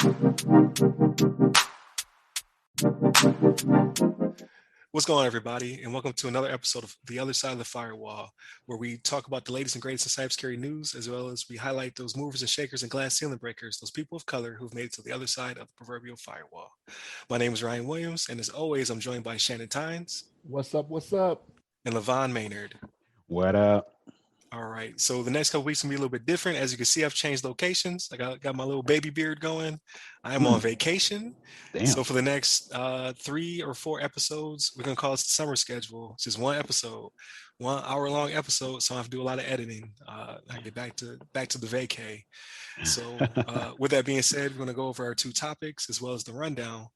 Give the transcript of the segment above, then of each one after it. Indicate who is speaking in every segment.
Speaker 1: What's going on, everybody, and welcome to another episode of The Other Side of the Firewall, where we talk about the latest and greatest in cybersecurity news, as well as we highlight those movers and shakers and glass ceiling breakers, those people of color who've made it to the other side of the proverbial firewall. My name is Ryan Williams, and as always, I'm joined by Shannon
Speaker 2: What's up? What's up?
Speaker 1: and LeVon Maynard.
Speaker 3: What up?
Speaker 1: All right, so the next couple weeks will be a little bit different. As you can see, I've changed locations. I got my little baby beard going. I'm on vacation.
Speaker 3: Damn.
Speaker 1: So for the next 3 or 4 episodes, we're gonna call it the summer schedule. It's just one episode, 1 hour long episode. So I have to do a lot of editing. I get back to the vacay. So with that being said, we're gonna go over our 2 topics as well as the rundown,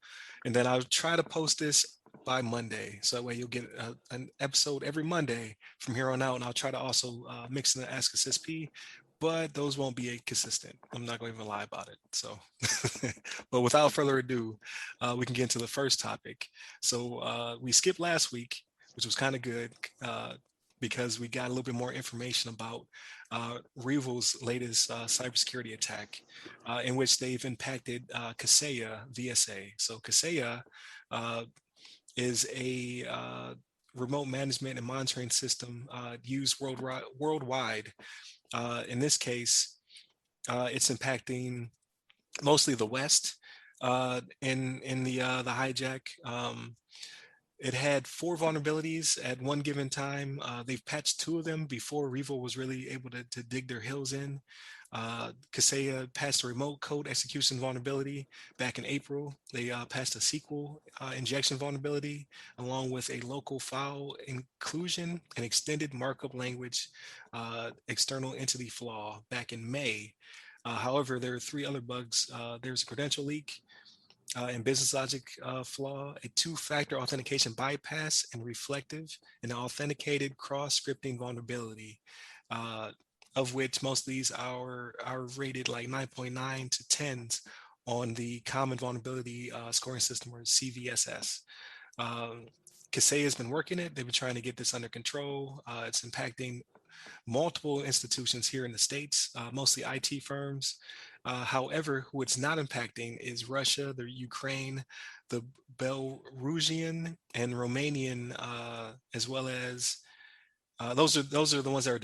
Speaker 1: and then I'll try to post this by Monday, so that way you'll get an episode every Monday from here on out. And I'll try to also mix in the Ask Us SP, but those won't be consistent. I'm not going to even lie about it. So, but without further ado, we can get into the first topic. So we skipped last week, which was kind of good because we got a little bit more information about REvil's latest cybersecurity attack, in which they've impacted Kaseya VSA. So Kaseya is a remote management and monitoring system used worldwide. In this case, it's impacting mostly the West in the hijack. It had 4 vulnerabilities at one given time. They've patched 2 of them before REvil was really able to dig their heels in. Kaseya passed a remote code execution vulnerability back in April. They passed a SQL injection vulnerability, along with a local file inclusion and extended markup language external entity flaw back in May. However, there are 3 other bugs. There's a credential leak and business logic flaw, a 2-factor authentication bypass and reflective, and an authenticated cross-scripting vulnerability. Of which most of these are rated like 9.9 to 10s on the Common Vulnerability Scoring System, or CVSS. Kaseya has been working it. They've been trying to get this under control. It's impacting multiple institutions here in the States, mostly IT firms. However, who it's not impacting is Russia, the Ukraine, the Belarusian and Romanian, as well as those are the ones that are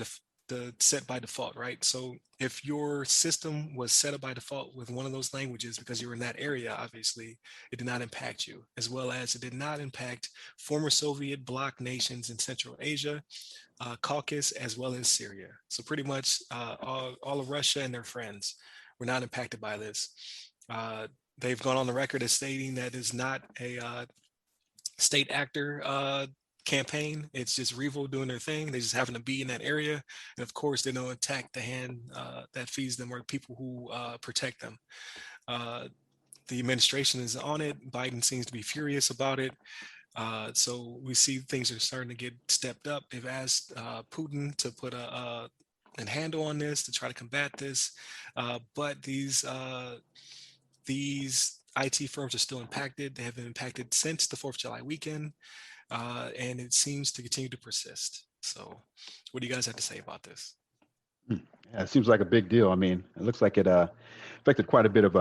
Speaker 1: set by default, right? So if your system was set up by default with one of those languages because you were in that area, obviously it did not impact you, as well as it did not impact former Soviet bloc nations in Central Asia, Caucasus, as well as Syria. So pretty much all of Russia and their friends were not impacted by this. They've gone on the record as stating that it's not a state actor campaign. It's just REvil doing their thing. They just happen to be in that area, and of course they don't attack the hand that feeds them or people who protect them. The administration is on it. Biden seems to be furious about it. So we see things are starting to get stepped up. They've asked Putin to put a handle on this to try to combat this, but these IT firms are still impacted. They have been impacted since the 4th of July weekend. And it seems to continue to persist. So what do you guys have to say about this?
Speaker 3: Yeah, it seems like a big deal. I mean, it looks like it affected quite a bit of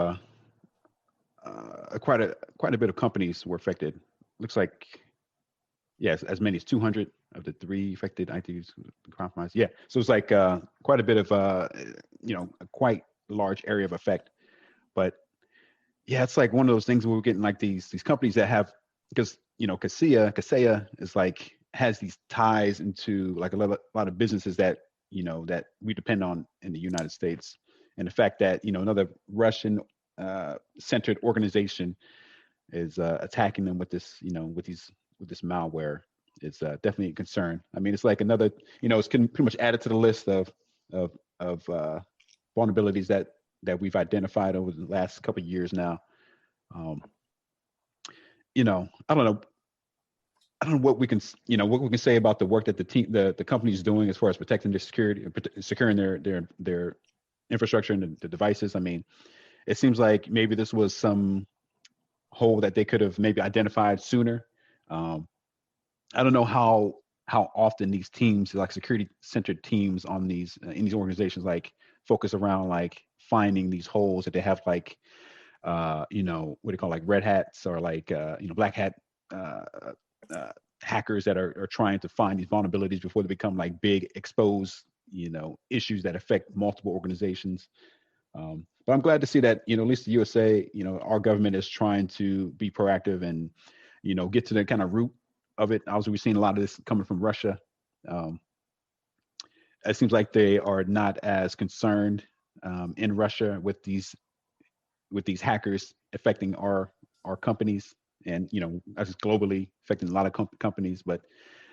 Speaker 3: quite a bit of companies were affected. Looks like, yes, as many as 200 of the 3 affected ITs compromised. Yeah, so it's like quite a bit of a quite large area of effect. But yeah, it's like one of those things where we're getting like these companies that have, because Kaseya is like has these ties into like a lot of businesses that that we depend on in the United States, and the fact that another Russian centered organization is attacking them with this with this malware is definitely a concern. I mean, it's like another it's pretty much added to the list of vulnerabilities that we've identified over the last couple of years now. I don't know what we can say about the work that the company is doing as far as protecting their security, securing their infrastructure and the devices. I mean, it seems like maybe this was some hole that they could have maybe identified sooner. I don't know how often these teams, like security centered teams on these in these organizations, like focus around like finding these holes that they have like what do you call, like red hats or like black hat uh, uh, hackers that are trying to find these vulnerabilities before they become like big exposed issues that affect multiple organizations. But I'm glad to see that at least the USA, our government is trying to be proactive and get to the kind of root of it. Obviously, we've seen a lot of this coming from Russia. Um, it seems like they are not as concerned in Russia with these hackers affecting our companies, and as globally affecting a lot of companies. But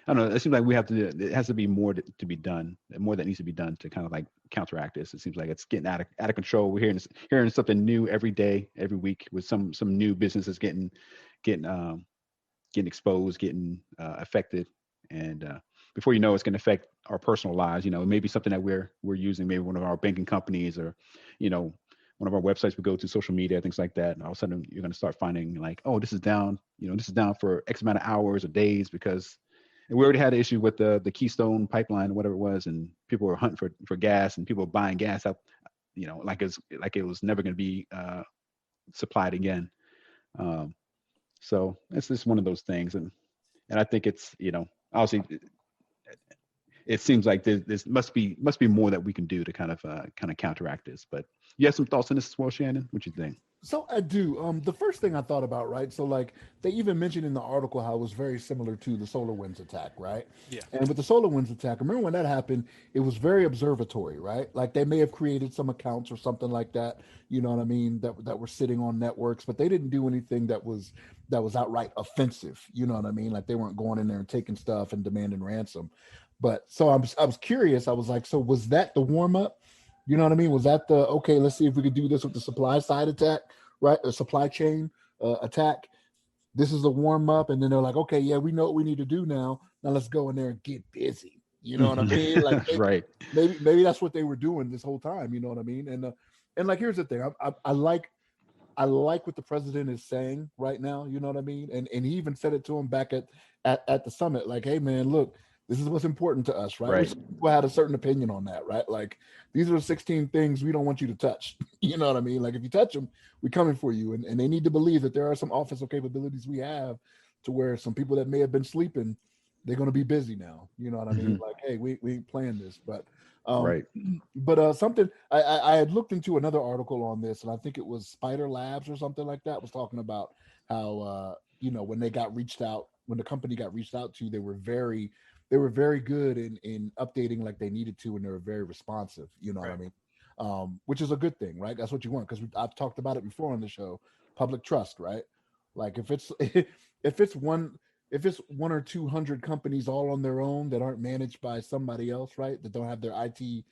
Speaker 3: I don't know. It seems like we have to. It has to be more to be done. More that needs to be done to kind of like counteract this. It seems like it's getting out of control. We're hearing something new every day, every week, with some new businesses getting exposed, getting affected, and before you know, it's going to affect our personal lives. Maybe something that we're using, maybe one of our banking companies, or one of our websites we go to, social media, things like that. And all of a sudden, you're going to start finding like, oh, this is down. This is down for X amount of hours or days because. And we already had an issue with the Keystone pipeline, whatever it was, and people were hunting for gas, and people were buying gas up, like it was never going to be supplied again. So it's just one of those things, and I think it's obviously it seems like there must be more that we can do to kind of counteract this. But you have some thoughts on this as well, Shannon? What you think?
Speaker 2: So I do. The first thing I thought about, right? So like they even mentioned in the article how it was very similar to the SolarWinds attack, right?
Speaker 1: Yeah.
Speaker 2: And with the SolarWinds attack, I remember when that happened, it was very observatory, right? Like they may have created some accounts or something like that, you know what I mean, that were sitting on networks, but they didn't do anything that was outright offensive, you know what I mean? Like they weren't going in there and taking stuff and demanding ransom. But so I was curious. I was like, so was that the warm up? You know what I mean? Was that the okay? Let's see if we could do this with the supply side attack, right? A supply chain attack. This is a warm up, and then they're like, okay, yeah, we know what we need to do now. Now let's go in there and get busy. You know what I mean? Like
Speaker 3: Right.
Speaker 2: maybe that's what they were doing this whole time. You know what I mean? And like here's the thing, I like what the president is saying right now. You know what I mean? And he even said it to him back at the summit. Like, hey man, look, this is what's important to us, right?
Speaker 3: Right.
Speaker 2: Which people had a certain opinion on that, right? Like, these are the 16 things we don't want you to touch. You know what I mean? Like, if you touch them, we're coming for you. And they need to believe that there are some offensive capabilities we have to where some people that may have been sleeping, they're going to be busy now. You know what I mean? Like, hey, we ain't playing this. Um,
Speaker 3: Right.
Speaker 2: but something I had looked into another article on this, and I think it was Spider Labs or something like that, was talking about how when they got reached out, when the company got reached out to, they were very good in updating like they needed to, and they were very responsive. You know what I
Speaker 1: Right.
Speaker 2: mean? Which is a good thing, right? That's what you want, because I've talked about it before on the show. Public trust, right? Like if it's if it's one if it's 1 or 200 companies all on their own that aren't managed by somebody else, right? That don't have their IT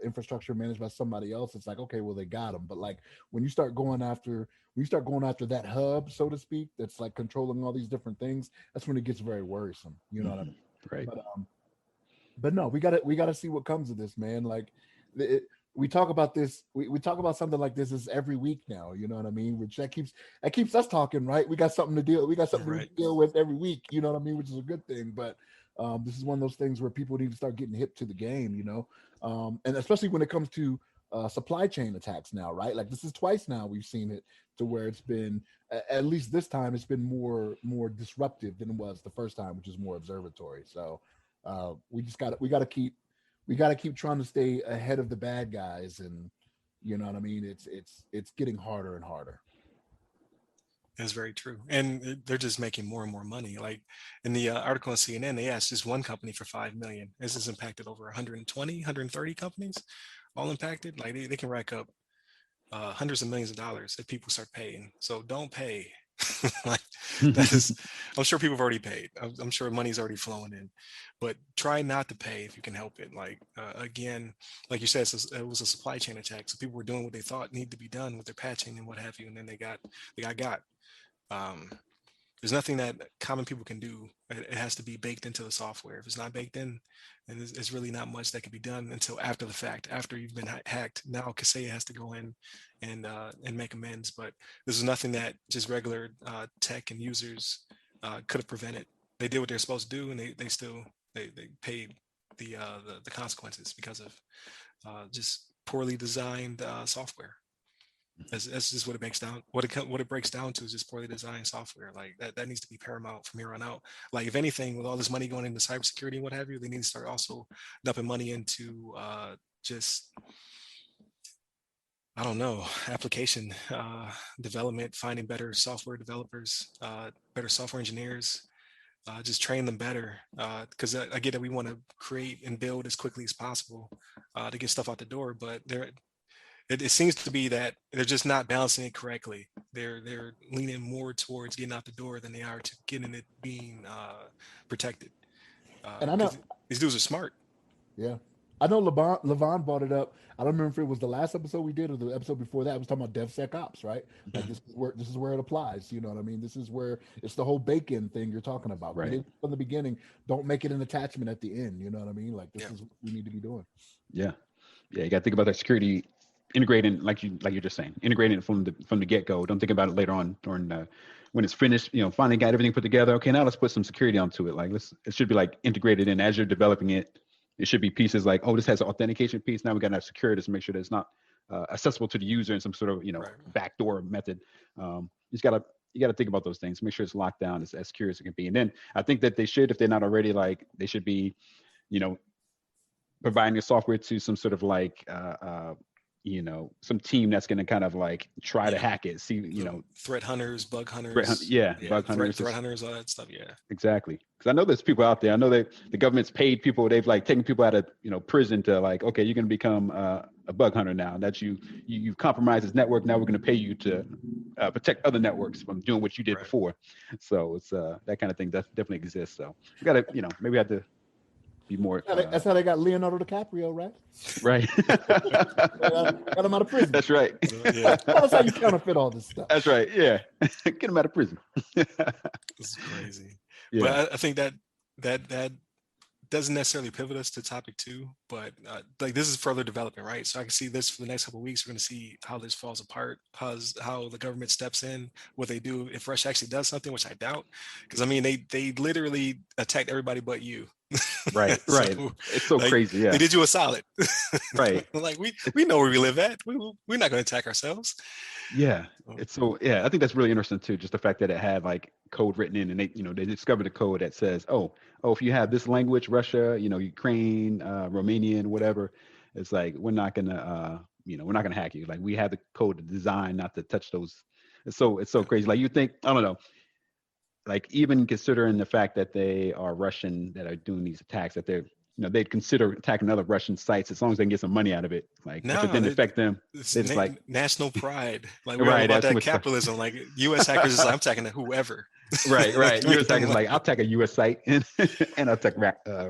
Speaker 2: infrastructure managed by somebody else, it's like, okay, well, they got them. But like when you start going after that hub, so to speak, that's like controlling all these different things, that's when it gets very worrisome. You know what I mean?
Speaker 3: Right.
Speaker 2: But no, we gotta see what comes of this, man. Like it, we talk about this, we talk about something like this every week now. You know what I mean? Which that keeps us talking, right? We got something to deal. We got something
Speaker 1: Right.
Speaker 2: to deal with every week. You know what I mean? Which is a good thing. But this is one of those things where people need to start getting hip to the game. And especially when it comes to supply chain attacks now, right? Like this is twice now we've seen it, to where it's been, at least this time, it's been more disruptive than it was the first time, which is more observatory. So we got to keep trying to stay ahead of the bad guys, and you know what I mean. It's getting harder and harder.
Speaker 1: That's very true. And they're just making more and more money. Like in the article on CNN, they asked just one company for 5 million. This has impacted over 120, 130 companies, all impacted. Like they can rack up hundreds of millions of dollars if people start paying. So don't pay. Like that is, I'm sure people have already paid. I'm sure money's already flowing in, but try not to pay if you can help it. Like again, like you said, it was a supply chain attack. So people were doing what they thought needed to be done with their patching and what have you, and then they got. Um, there's nothing that common people can do. It has to be baked into the software. If it's not baked in, then there's really not much that can be done until after the fact, after you've been hacked. Now Kaseya has to go in and make amends. But this is nothing that just regular tech and users could have prevented. They did what they're supposed to do, and they still they paid the consequences because of just poorly designed software. That's just what it makes down. What it breaks down to is just poorly designed software. Like that needs to be paramount from here on out. Like if anything, with all this money going into cybersecurity and what have you, they need to start also dumping money into just, I don't know, application development, finding better software developers, better software engineers, just train them better. Because I get that we want to create and build as quickly as possible to get stuff out the door, but it seems to be that they're just not balancing it correctly. They're leaning more towards getting out the door than they are to getting it being protected.
Speaker 2: And I know,
Speaker 1: Because these dudes are smart.
Speaker 2: yeah, I know LeVon brought it up. I don't remember if it was the last episode we did or the episode before that. I was talking about DevSecOps, right? Like this is where it applies. You know what I mean? This is where it's the whole bacon thing you're talking about.
Speaker 3: Right.
Speaker 2: Get it from the beginning. Don't make it an attachment at the end. You know what I mean? Like this is what we need to be doing.
Speaker 3: Yeah. Yeah. You got to think about that security integrating, like you're just saying, integrating it from the get go. Don't think about it later on during when it's finished. Finally got everything put together. Okay, now let's put some security onto it. Like it should be like integrated in as you're developing it. It should be pieces like, oh, this has an authentication piece. Now we got to have security to make sure that it's not accessible to the user in some sort of
Speaker 1: Right.
Speaker 3: backdoor method. You got to think about those things. Make sure it's locked down as secure as it can be. And then I think that they should, if they're not already, like they should be, providing the software to some sort of like some team that's going to kind of like try to hack it. See,
Speaker 1: threat hunters, bug hunters,
Speaker 3: bug hunters,
Speaker 1: threat hunters, all that stuff. Yeah,
Speaker 3: exactly. Because I know there's people out there. I know that the government's paid people. They've like taken people out of prison to like, okay, you're going to become a bug hunter now. That you've compromised this network. Now we're going to pay you to protect other networks from doing what you did before. So it's that kind of thing that definitely exists. So we got to maybe we have to be more.
Speaker 2: That's how they got Leonardo DiCaprio, right?
Speaker 3: Right.
Speaker 2: Got him out of prison.
Speaker 3: That's right.
Speaker 1: Yeah.
Speaker 2: That's how you counterfeit all this stuff.
Speaker 3: That's right. Yeah. Get him out of prison.
Speaker 1: This is crazy. Yeah. But I think that doesn't necessarily pivot us to topic 2, but like this is further development, right? So I can see this for the next couple of weeks. We're going to see how this falls apart, how the government steps in, what they do if Russia actually does something, which I doubt, because I mean they literally attacked everybody but you.
Speaker 3: Right. Right. It's so crazy. Yeah.
Speaker 1: They did you a solid.
Speaker 3: Right.
Speaker 1: Like we know where we live at. We're not going to attack ourselves.
Speaker 3: Yeah. It's so, yeah, I think that's really interesting too. Just the fact that it had like code written in, and they discovered a code that says, oh, if you have this language, Russia, Ukraine, Romanian, whatever, it's like, we're not going to hack you. Like we have the code designed not to touch those. It's so crazy. Like you think, I don't know, like even considering the fact that they are Russian that are doing these attacks, that they'd consider attacking other Russian sites as long as they can get some money out of it. Like if it didn't affect them, it's like
Speaker 1: national pride. Like we're all about that capitalism. Like U.S. hackers is like, I'm attacking whoever.
Speaker 3: Right. U.S. hackers like, I'll attack a U.S. site and I'll attack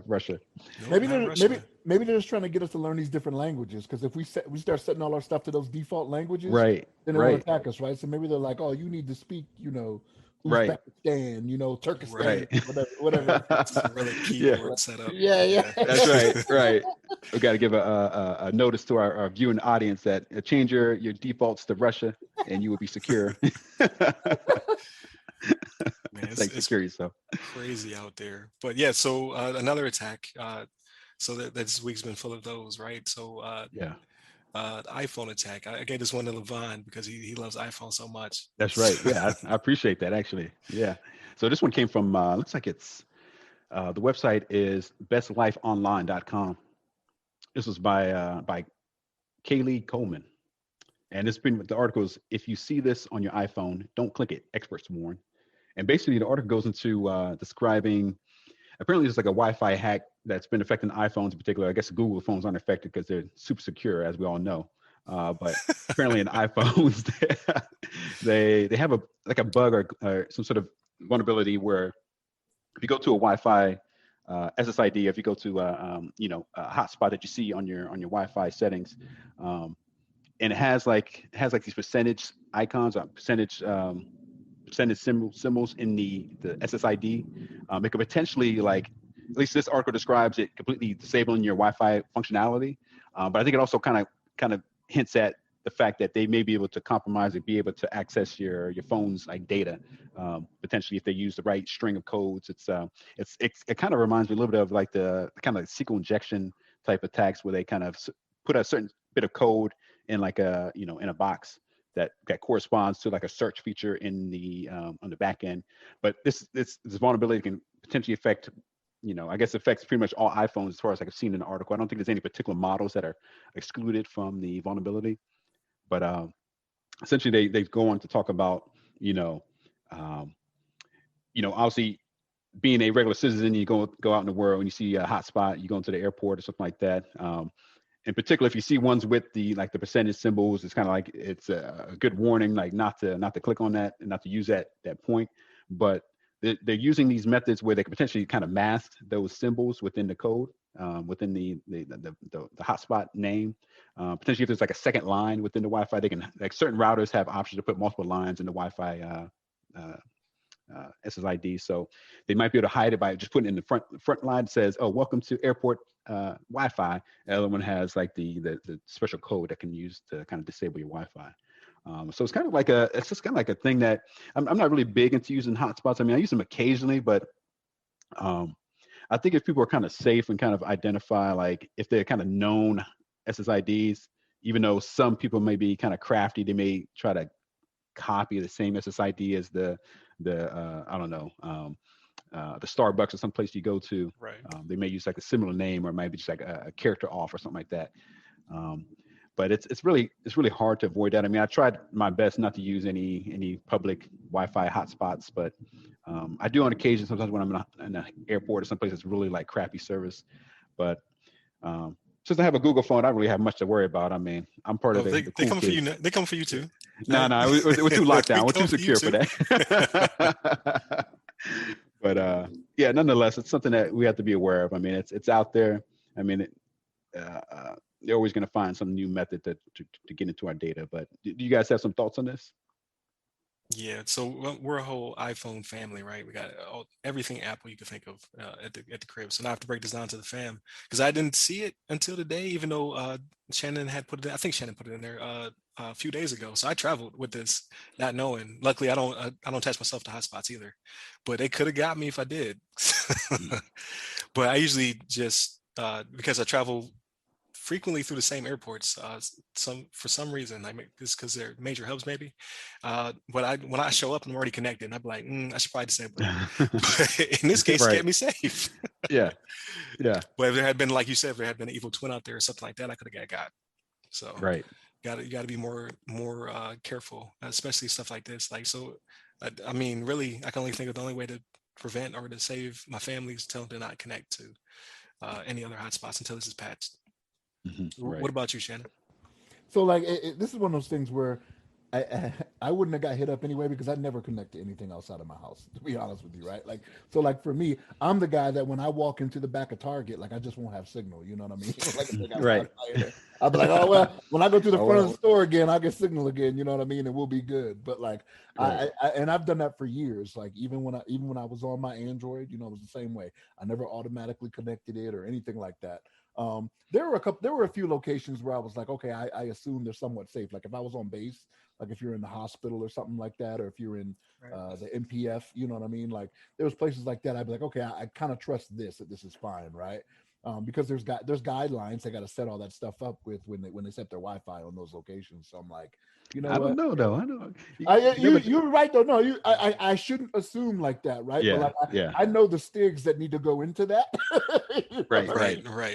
Speaker 3: Russia.
Speaker 2: Maybe they're just trying to get us to learn these different languages. Because if we start setting all our stuff to those default languages,
Speaker 3: right,
Speaker 2: then they'll attack us, right? So maybe they're like, oh, you need to speak, Uzbekistan, Turkestan,
Speaker 3: right.
Speaker 2: whatever.
Speaker 1: It's a really keyboard setup.
Speaker 2: Yeah.
Speaker 3: That's right. We got to give a notice to our viewing audience that change your defaults to Russia, and you will be secure.
Speaker 1: Man,
Speaker 3: it's like security stuff.
Speaker 1: Crazy out there. But yeah, so another attack. So this week's been full of those, right? So the iPhone attack. I gave this one to LeVon because he loves iPhone so much.
Speaker 3: That's right. Yeah, I appreciate that actually. Yeah. So this one came from looks like it's the website is bestlifeonline.com. This was by Kaylee Coleman. And the article is, if you see this on your iPhone, don't click it, experts warn. And basically the article goes into describing, apparently there's like a Wi-Fi hack that's been affecting iPhones in particular. I guess Google phones aren't affected because they're super secure, as we all know. But apparently in iPhones, they have a bug or some sort of vulnerability where if you go to a Wi-Fi SSID, if you go to a hotspot that you see on your Wi-Fi settings, and it has like these percentage icons or percentage symbols in the SSID, it could potentially, like, at least this article describes it, completely disabling your Wi-Fi functionality. But I think it also kind of hints at the fact that they may be able to compromise and be able to access your phone's like data, potentially if they use the right string of codes. It kind of reminds me a little bit of like the kind of like SQL injection type attacks where they kind of put a certain bit of code in like in a box that corresponds to like a search feature in the on the back end. But this vulnerability can potentially affect, I guess affects pretty much all iPhones as far as I've seen in the article. I don't think there's any particular models that are excluded from the vulnerability, but essentially they go on to talk about, obviously being a regular citizen, you go out in the world and you see a hotspot, you go into the airport or something like that. In particular, if you see ones with the percentage symbols, it's kind of like it's a good warning, like not to click on that and not to use that point. But they're using these methods where they can potentially kind of mask those symbols within the code, within the hotspot name. Potentially, if there's like a second line within the Wi-Fi, they can, like, certain routers have options to put multiple lines in the Wi-Fi SSID. So they might be able to hide it by just putting it in the front line that says, "Oh, welcome to airport Wi-Fi." The other one has like the special code that can use to kind of disable your Wi-Fi. So it's kind of like it's just kind of like a thing that I'm not really big into using hotspots. I mean, I use them occasionally, but I think if people are kind of safe and kind of identify, like if they're kind of known SSIDs, even though some people may be kind of crafty, they may try to copy the same SSID as the I don't know, the Starbucks or someplace you go to.
Speaker 1: Right.
Speaker 3: They may use like a similar name or maybe just like a character off or something like that. But it's really hard to avoid that. I mean, I tried my best not to use any public Wi-Fi hotspots, but I do on occasion, sometimes when I'm in an airport or someplace that's really like crappy service. But since I have a Google phone, I don't really have much to worry about. I mean, I'm part of the cool
Speaker 1: they come
Speaker 3: kids.
Speaker 1: for you. They come for you too.
Speaker 3: No, we're too locked down. We're too secure for that. But yeah, nonetheless, it's something that we have to be aware of. I mean, it's out there. I mean, they're always going to find some new method to get into our data. But do you guys have some thoughts on this?
Speaker 1: Yeah, so we're a whole iPhone family, right? We got everything Apple you could think of at the crib. So now I have to break this down to the fam because I didn't see it until today, even though Shannon had put it in. I think Shannon put it in there a few days ago. So I traveled with this, not knowing. Luckily, I don't attach myself to hotspots either, but they could have got me if I did. But I usually just because I travel frequently through the same airports. For some reason, I make this because they're major hubs, maybe. But when I show up and I'm already connected, I'd be like, I should probably disable it. But in this case,
Speaker 3: Right.
Speaker 1: it kept me safe.
Speaker 3: Yeah.
Speaker 1: But if there had been, like you said, if there had been an evil twin out there or something like that, I could have got. So
Speaker 3: right.
Speaker 1: You got to be more careful, especially stuff like this. Like so, I mean, really, I can only think of the only way to prevent or to save my family is tell them to not connect to any other hotspots until this is patched.
Speaker 3: Mm-hmm. Right.
Speaker 1: What about you, Shannon?
Speaker 2: So like this is one of those things where I wouldn't have got hit up anyway because I never connect to anything outside of my house, to be honest with you, right? Like, so like for me, I'm the guy that when I walk into the back of Target, like I just won't have signal, you know what I mean? Like,
Speaker 3: right.
Speaker 2: I'll be like, oh well, when I go to the front of the store again, I'll get signal again, you know what I mean? And we'll be good. But like right. And I've done that for years. Like even when I was on my Android, you know, it was the same way. I never automatically connected it or anything like that. There were a few locations where I was like, okay, I assume they're somewhat safe. Like if I was on base, like if you're in the hospital or something like that, or if you're in the MPF, you know what I mean? Like there was places like that. I'd be like, okay, I kind of trust that this is fine, right? Because there's guidelines they got to set all that stuff up with when they set their Wi-Fi on those locations. So I'm like, you know,
Speaker 3: I don't know though. I know.
Speaker 2: You're right though. No, I shouldn't assume like that, right?
Speaker 3: Yeah,
Speaker 2: but like,
Speaker 3: yeah.
Speaker 2: I know the stigs that need to go into that.
Speaker 3: Right.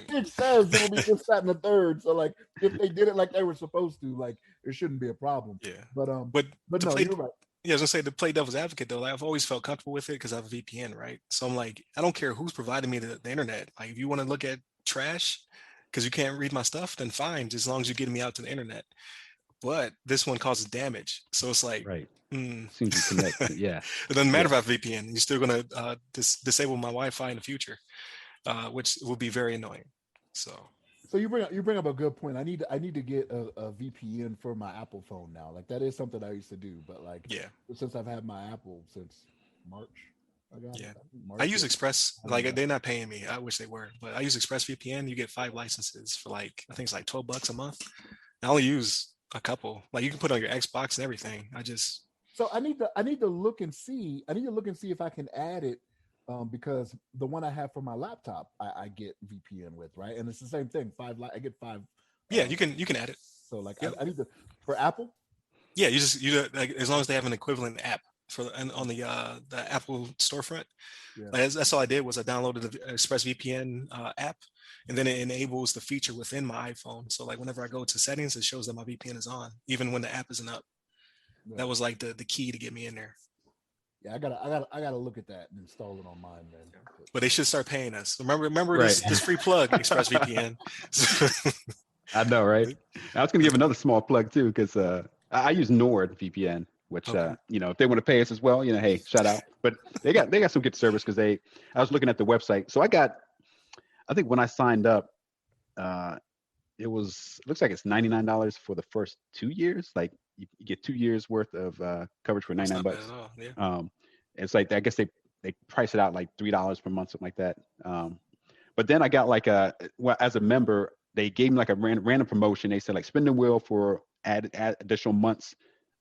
Speaker 2: It says it'll be this, that, and the third. So like, if they did it like they were supposed to, like, there shouldn't be a problem.
Speaker 1: Yeah.
Speaker 2: But no, you're right.
Speaker 1: Yeah, I was gonna say to play devil's advocate though, like, I've always felt comfortable with it because I have a VPN, right? So I'm like, I don't care who's providing me the internet. Like, if you want to look at trash because you can't read my stuff, then fine, just as long as you're getting me out to the internet. But this one causes damage, so it's like,
Speaker 3: right. Seems to connect. Yeah.
Speaker 1: It doesn't matter if I have VPN. You're still gonna disable my Wi-Fi in the future, which will be very annoying. So
Speaker 2: you bring up a good point. I need to get a VPN for my Apple phone now. Like that is something I used to do, but like since I've had my Apple since March,
Speaker 1: I use Express. Like they're not paying me. I wish they were, but I use Express VPN. You get 5 licenses for like I think it's like $12 a month. I only use a couple. Like you can put on your Xbox and everything.
Speaker 2: So I need to look and see. I need to look and see if I can add it. Because the one I have for my laptop, I get VPN with, right? And it's the same thing. I get 5.
Speaker 1: Yeah, you can add it.
Speaker 2: So like, I need to for Apple.
Speaker 1: Yeah, you like, as long as they have an equivalent app on the Apple storefront.
Speaker 2: Yeah.
Speaker 1: Like, that's all I did was I downloaded the ExpressVPN app, and then it enables the feature within my iPhone. So like whenever I go to settings, it shows that my VPN is on, even when the app isn't up.
Speaker 2: Yeah.
Speaker 1: That was like the key to get me in there.
Speaker 2: Yeah, I gotta look at that and install it on mine, man.
Speaker 1: But they should start paying us. Remember
Speaker 3: Right.
Speaker 1: this free plug, ExpressVPN.
Speaker 3: I know, right? I was gonna give another small plug too, because I use NordVPN, which
Speaker 1: Okay.
Speaker 3: if they want to pay us as well, hey, shout out. But they got some good service because I was looking at the website, so I think when I signed up, looks like it's $99 for the first 2 years. Like you get 2 years worth of coverage for
Speaker 1: That's
Speaker 3: 99
Speaker 1: not bad
Speaker 3: bucks.
Speaker 1: at all. Yeah.
Speaker 3: It's like I guess they price it out like $3 per month, something like that. But then I got like as a member, they gave me like a random promotion. They said like spin the wheel for add additional months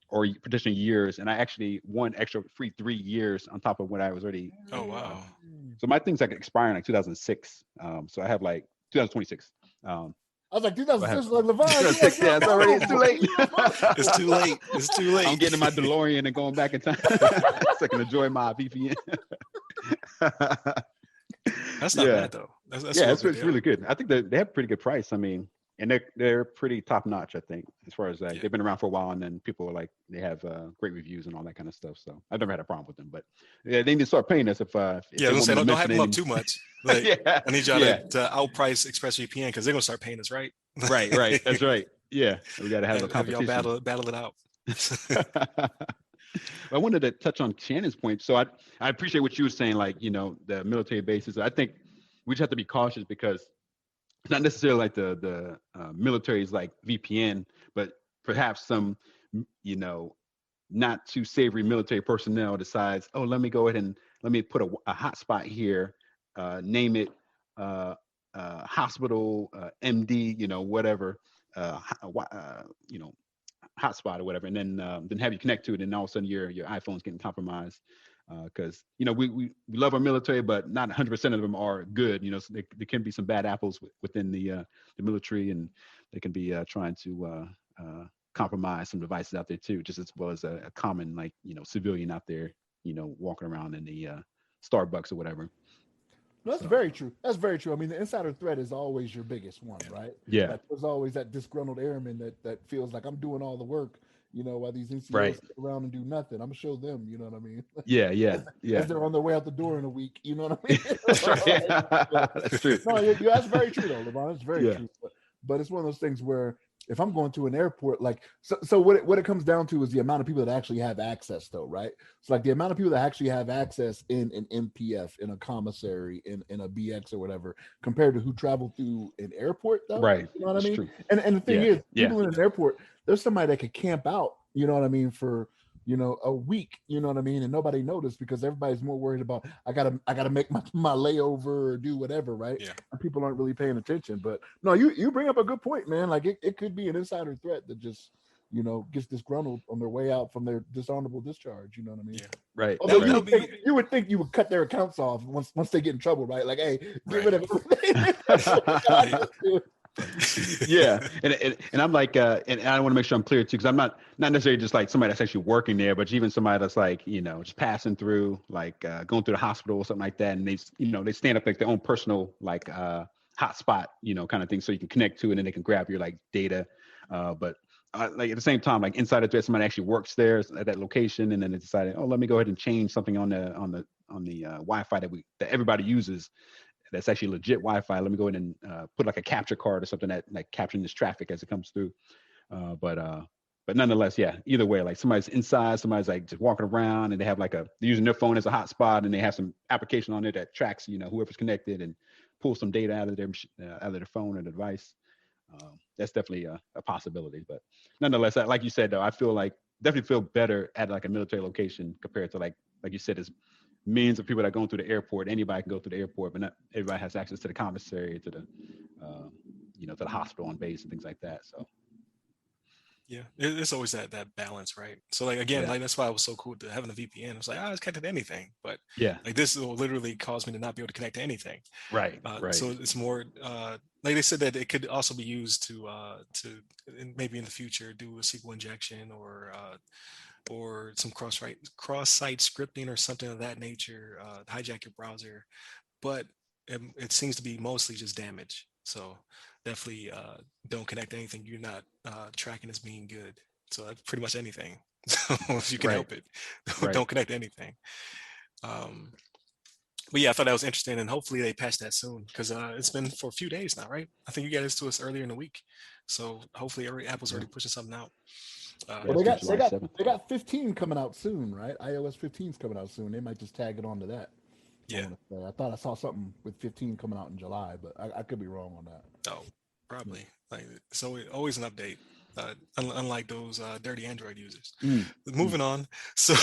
Speaker 3: or additional years, and I actually won extra free 3 years on top of what I was already.
Speaker 1: Oh wow.
Speaker 3: So my thing's like expiring like 2006. So I have like 2026.
Speaker 2: I was like, 2006,
Speaker 3: Go
Speaker 2: like LeVon.
Speaker 3: 2006, yeah, it's too late.
Speaker 1: It's too late. It's too late.
Speaker 3: I'm getting in my DeLorean and going back in time so I can enjoy my VPN.
Speaker 1: That's not bad though. That's
Speaker 3: Yeah,
Speaker 1: a
Speaker 3: it's
Speaker 1: good deal.
Speaker 3: really good. I think they have a pretty good price. I mean, and they're pretty top notch. I think as far as like
Speaker 1: Yeah.
Speaker 3: they've been around for a while, and then people are like they have great reviews and all that kind of stuff. So I've never had a problem with them. But yeah, they need to start paying us if
Speaker 1: Yeah, I was gonna say, don't hype them up too much. Like,
Speaker 3: yeah,
Speaker 1: I need y'all
Speaker 3: yeah,
Speaker 1: to outprice ExpressVPN because they're gonna start paying us, right?
Speaker 3: right. That's right. Yeah, we got to have a
Speaker 1: Have y'all
Speaker 3: competition.
Speaker 1: battle it out.
Speaker 3: I wanted to touch on Shannon's point. So I appreciate what you were saying, like, the military bases. I think we just have to be cautious because it's not necessarily like the military's like VPN, but perhaps some, not too savory military personnel decides, oh, let me go ahead and let me put a hotspot here, name it hospital, MD, whatever, hotspot or whatever, and then have you connect to it, and all of a sudden your iPhone's getting compromised because we love our military, but not 100% of them are good. So there can be some bad apples within the military, and they can be trying to compromise some devices out there too, just as well as a common like civilian out there walking around in the Starbucks or whatever.
Speaker 2: No, that's very true. That's very true. I mean, the insider threat is always your biggest one, right?
Speaker 3: Yeah.
Speaker 2: Like, there's always that disgruntled airman that feels like I'm doing all the work, while these NCOs
Speaker 3: Right.
Speaker 2: sit around and do nothing. I'm gonna show them, you know what I mean?
Speaker 3: Yeah.
Speaker 2: As they're on their way out the door in a week, you know what I mean?
Speaker 3: That's right. That's true.
Speaker 2: No, that's very true though, LeVon. It's very
Speaker 3: Yeah.
Speaker 2: true. But it's one of those things where if I'm going to an airport, like, so what it comes down to is the amount of people that actually have access, though, right? So like the amount of people that actually have access in an MPF, in a commissary, in a BX or whatever, compared to who travel through an airport, though.
Speaker 3: Right.
Speaker 2: You know what I
Speaker 3: It's
Speaker 2: mean?
Speaker 3: true.
Speaker 2: And the thing
Speaker 3: Yeah.
Speaker 2: is,
Speaker 3: Yeah.
Speaker 2: people in an airport, there's somebody that could camp out, you know what I mean, for a week, you know what I mean, and nobody noticed because everybody's more worried about I gotta make my layover or do whatever, right?
Speaker 1: Yeah.
Speaker 2: And people aren't really paying attention. But no, you bring up a good point, man. Like it could be an insider threat that just gets disgruntled on their way out from their dishonorable discharge. You know what I mean?
Speaker 1: Yeah.
Speaker 3: Right.
Speaker 2: Although
Speaker 3: Right.
Speaker 2: you would think you would cut their accounts off once they get in trouble, right? Like, hey, get
Speaker 1: Right.
Speaker 2: rid of everything.
Speaker 3: Yeah, and I'm like, and I want to make sure I'm clear too, because I'm not necessarily just like somebody that's actually working there, but even somebody that's like, just passing through, like going through the hospital or something like that, and they stand up like their own personal like hotspot, kind of thing, so you can connect to it and they can grab your like data, but like at the same time, like inside of threat, somebody actually works there at that location, and then they decided, oh, let me go ahead and change something on the Wi-Fi that everybody uses. That's actually legit Wi-Fi. Let me go in and put like a capture card or something that like capturing this traffic as it comes through. But nonetheless, yeah. Either way, like somebody's inside, somebody's like just walking around, and they have like they're using their phone as a hotspot, and they have some application on there that tracks whoever's connected and pulls some data out of their phone or device. That's definitely a possibility. But nonetheless, like you said though, I definitely feel better at like a military location compared to like you said, is millions of people that are going through the airport. Anybody can go through the airport, but not everybody has access to the commissary, to the to the hospital and base and things like that. So
Speaker 1: Yeah, it's always that balance, right? So like again,
Speaker 3: Yeah.
Speaker 1: like that's why it was so cool to having a VPN. It was like, it's connected to anything, but
Speaker 3: Yeah.
Speaker 1: like this will literally cause me to not be able to connect to anything.
Speaker 3: Right.
Speaker 1: So
Speaker 3: Right.
Speaker 1: it's more like they said that it could also be used maybe in the future do a SQL injection or some cross-site scripting or something of that nature, hijack your browser. But it seems to be mostly just damage. So definitely don't connect to anything you're not tracking as being good. So that's pretty much anything. So if you can
Speaker 3: Right.
Speaker 1: help it,
Speaker 3: Right.
Speaker 1: don't connect to anything. Um, but yeah, I thought that was interesting, and hopefully they patch that soon because it's been for a few days now, right? I think you got this to us earlier in the week, so hopefully Apple's
Speaker 3: Yeah.
Speaker 1: already pushing something out.
Speaker 3: Yeah.
Speaker 2: Well,
Speaker 3: It's
Speaker 2: they
Speaker 3: due
Speaker 2: got they
Speaker 3: July
Speaker 2: got
Speaker 3: 7th.
Speaker 2: they got 15 coming out soon, right? iOS 15 is coming out soon. They might just tag it onto that. I
Speaker 1: Yeah.
Speaker 2: want to say. I thought I saw something with 15 coming out in July, but I could be wrong on that.
Speaker 1: Oh, probably. Like so, always an update. Unlike those dirty Android users.
Speaker 3: Mm. Mm.
Speaker 1: Moving on. So,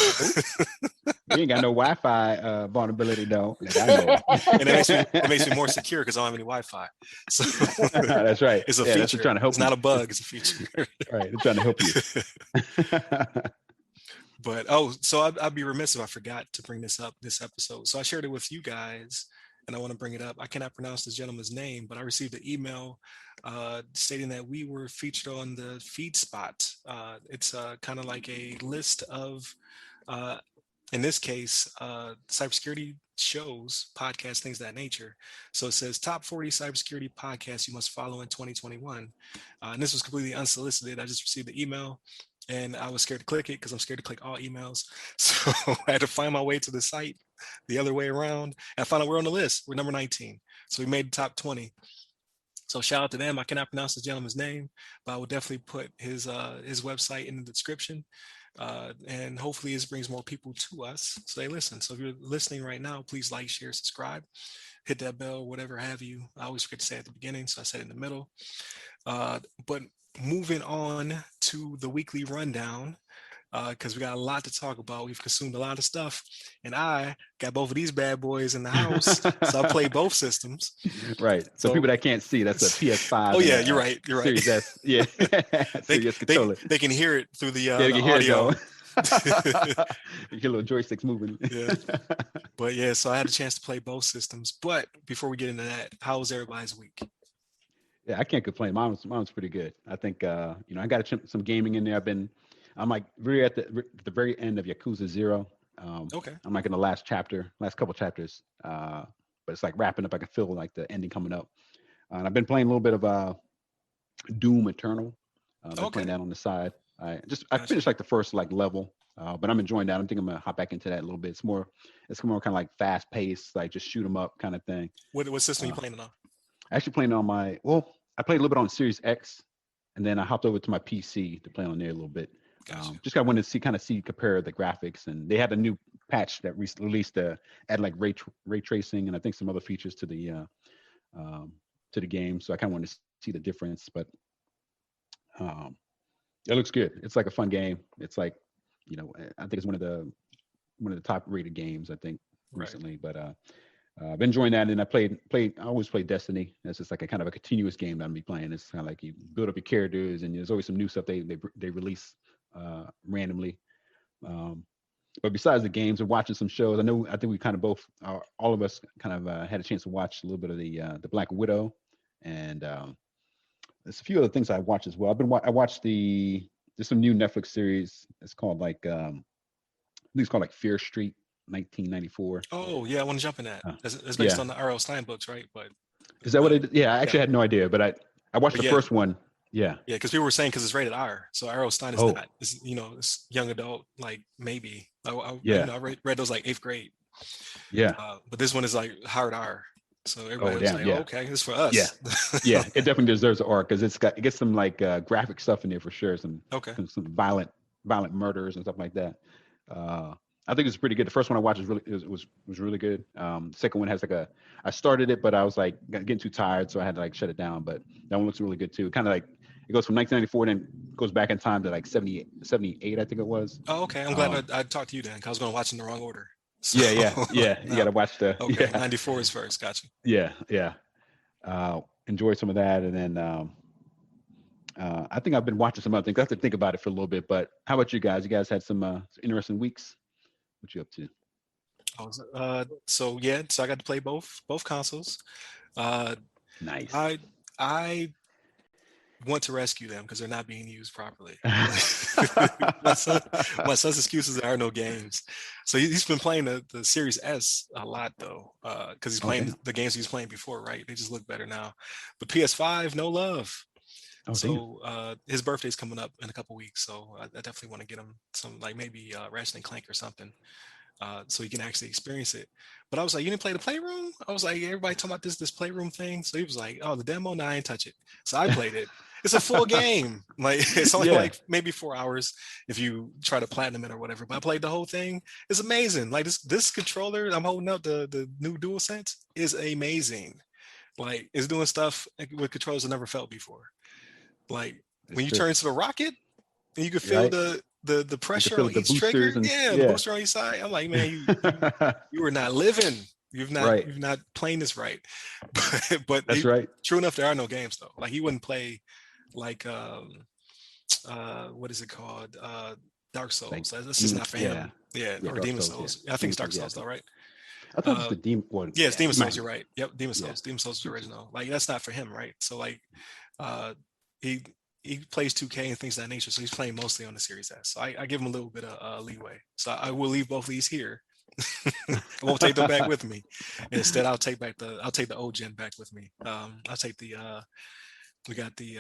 Speaker 3: Oh, you ain't got no Wi-Fi vulnerability though, that I know of.
Speaker 1: and it makes me more secure because I don't have any Wi-Fi. So
Speaker 3: That's right.
Speaker 1: it's a
Speaker 3: Yeah, that's what
Speaker 1: feature.
Speaker 3: trying to help
Speaker 1: It's
Speaker 3: you.
Speaker 1: not a bug. It's a feature.
Speaker 3: Right. They're trying to help you.
Speaker 1: But so I'd be remiss if I forgot to bring this up this episode. So I shared it with you guys, and I want to bring it up. I cannot pronounce this gentleman's name, but I received an email stating that we were featured on the Feed Spot. It's kind of like a list of, in this case, cybersecurity shows, podcasts, things of that nature. So it says top 40 cybersecurity podcasts you must follow in 2021. And this was completely unsolicited. I just received the email and I was scared to click it because I'm scared to click all emails. So I had to find my way to the site the other way around. And I found out we're on the list. We're number 19. So we made the top 20. So shout out to them. I cannot pronounce the gentleman's name, but I will definitely put his website in the description. And hopefully this brings more people to us. So they listen. So if you're listening right now, please like, share, subscribe, hit that bell, whatever have you. I always forget to say at the beginning, so I said it in the middle. But moving on to the weekly rundown, because we got a lot to talk about. We've consumed a lot of stuff, and I got both of these bad boys in the house, so I play both systems.
Speaker 3: Right. So people
Speaker 1: So,
Speaker 3: that can't see, that's a PS5
Speaker 1: oh
Speaker 3: and
Speaker 1: yeah,
Speaker 3: a,
Speaker 1: you're right. You're right.
Speaker 3: Series S. Yeah.
Speaker 1: they,
Speaker 3: Series S
Speaker 1: they
Speaker 3: controller.
Speaker 1: they can hear it through the
Speaker 3: Yeah, they can hear it
Speaker 1: audio.
Speaker 3: though. You get little joysticks moving.
Speaker 1: Yeah, but yeah, so I had a chance to play both systems. But before we get into that, how was everybody's week?
Speaker 3: Yeah, I can't complain. Mine was pretty good. I think I got some gaming in there. I'm like really at the very end of Yakuza 0.
Speaker 1: Okay.
Speaker 3: I'm like in the last couple chapters. But it's like wrapping up. I can feel like the ending coming up. And I've been playing a little bit of Doom Eternal. Been playing that on the side. I
Speaker 1: Gotcha.
Speaker 3: finished like the first like level, but I'm enjoying that. I think I'm gonna hop back into that a little bit. It's more kind of like fast paced, like just shoot 'em up kind of thing.
Speaker 1: What system are you playing it on?
Speaker 3: I actually playing on I played a little bit on Series X, and then I hopped over to my PC to play on there a little bit.
Speaker 1: Gotcha.
Speaker 3: Just got wanted to compare the graphics, and they had a new patch that released add like ray tracing and I think some other features to the game. So I kind of wanted to see the difference, but it looks good. It's like a fun game. It's like, I think it's one of the top rated games I think recently. Right. But I've been enjoying that, and I always play Destiny. It's just like a kind of a continuous game that I'm be playing. It's kind of like you build up your characters, and there's always some new stuff they release randomly. But besides the games, we're watching some shows. I think we kind of both, all of us, kind of had a chance to watch a little bit of the Black Widow, and there's a few other things I watched as well. I watched there's some new Netflix series. It's called I think it's called like Fear Street 1994.
Speaker 1: Oh yeah, I want to jump in that. It's based on the R.L. Stein books, right? But
Speaker 3: is that what it? Yeah, I actually had no idea, but I watched the first one. Yeah.
Speaker 1: Yeah, because people were saying because it's rated R, so R.L. Stein is not. It's young adult, like maybe. I read those like 8th grade.
Speaker 3: Yeah.
Speaker 1: But this one is like hard R. So everybody was like, okay, this is for us.
Speaker 3: Yeah. Yeah, it definitely deserves an R because it gets some like graphic stuff in there for sure. Some violent murders and stuff like that. I think it's pretty good. The first one I watched was really good. Second one has I started it, but I was like getting too tired, so I had to like shut it down. But that one looks really good too. Kind of like it goes from 1994, then goes back in time to like 78, I think it was.
Speaker 1: Oh, okay. I'm glad I talked to you then, because I was going to watch in the wrong order. So,
Speaker 3: yeah. You got to watch the.
Speaker 1: Okay,
Speaker 3: yeah.
Speaker 1: 94 is first. Gotcha.
Speaker 3: Yeah. Enjoyed some of that, and then I think I've been watching some other things. I have to think about it for a little bit. But how about you guys? You guys had some interesting weeks. What you up to?
Speaker 1: So yeah, so I got to play both consoles. Uh,
Speaker 3: Nice.
Speaker 1: I I want to rescue them because they're not being used properly. my son, my son's excuses there are no games, so he's been playing the Series S a lot though, because he's
Speaker 3: Oh,
Speaker 1: playing
Speaker 3: damn.
Speaker 1: the games he was playing before, right? They just look better now. But PS5, no love.
Speaker 3: Oh, damn.
Speaker 1: So his birthday's coming up in a couple weeks, so I definitely want to get him some, like maybe Ratchet and Clank or something, so he can actually experience it. But I was like, you didn't play the Playroom? I was like, everybody talking about this Playroom thing. So he was like, oh, the demo, no, I ain't touch it. So I played it. It's a full game. Like it's only
Speaker 3: Yeah.
Speaker 1: like maybe 4 hours if you try to platinum it or whatever. But I played the whole thing. It's amazing. Like this controller I'm holding up, the new DualSense, is amazing. Like it's doing stuff with controllers I never felt before. Like
Speaker 3: It's
Speaker 1: when you
Speaker 3: true.
Speaker 1: turn into the rocket and you can feel
Speaker 3: Right.
Speaker 1: the
Speaker 3: You can
Speaker 1: pressure
Speaker 3: feel
Speaker 1: on
Speaker 3: the
Speaker 1: each trigger.
Speaker 3: boosters and
Speaker 1: Yeah, the booster on each side. I'm like, man, you are not living.
Speaker 3: Right.
Speaker 1: You've not playing this right. But
Speaker 3: That's right.
Speaker 1: true enough, there are no games though. Like he wouldn't play like what is it called? Dark Souls.
Speaker 3: Like,
Speaker 1: That's just not for
Speaker 3: yeah.
Speaker 1: him. Yeah,
Speaker 3: Yeah,
Speaker 1: or
Speaker 3: Dark
Speaker 1: Demon
Speaker 3: Souls,
Speaker 1: Souls.
Speaker 3: yeah.
Speaker 1: I think
Speaker 3: Demon
Speaker 1: it's Dark
Speaker 3: Souls, yeah, I
Speaker 1: Souls though,
Speaker 3: think.
Speaker 1: right?
Speaker 3: I thought it was the Demon one.
Speaker 1: Yeah, it's Demon
Speaker 3: you might
Speaker 1: Souls. You're
Speaker 3: be.
Speaker 1: right. Yep, Demon
Speaker 3: Yeah.
Speaker 1: Souls. Demon Souls is the original. Like that's not for him, right? So like, he he plays 2K and things of that nature. So he's playing mostly on the Series S. So I give him a little bit of leeway. So I will leave both of these here. I won't take them back with me. And instead, I'll take the old gen back with me. I'll take the we got the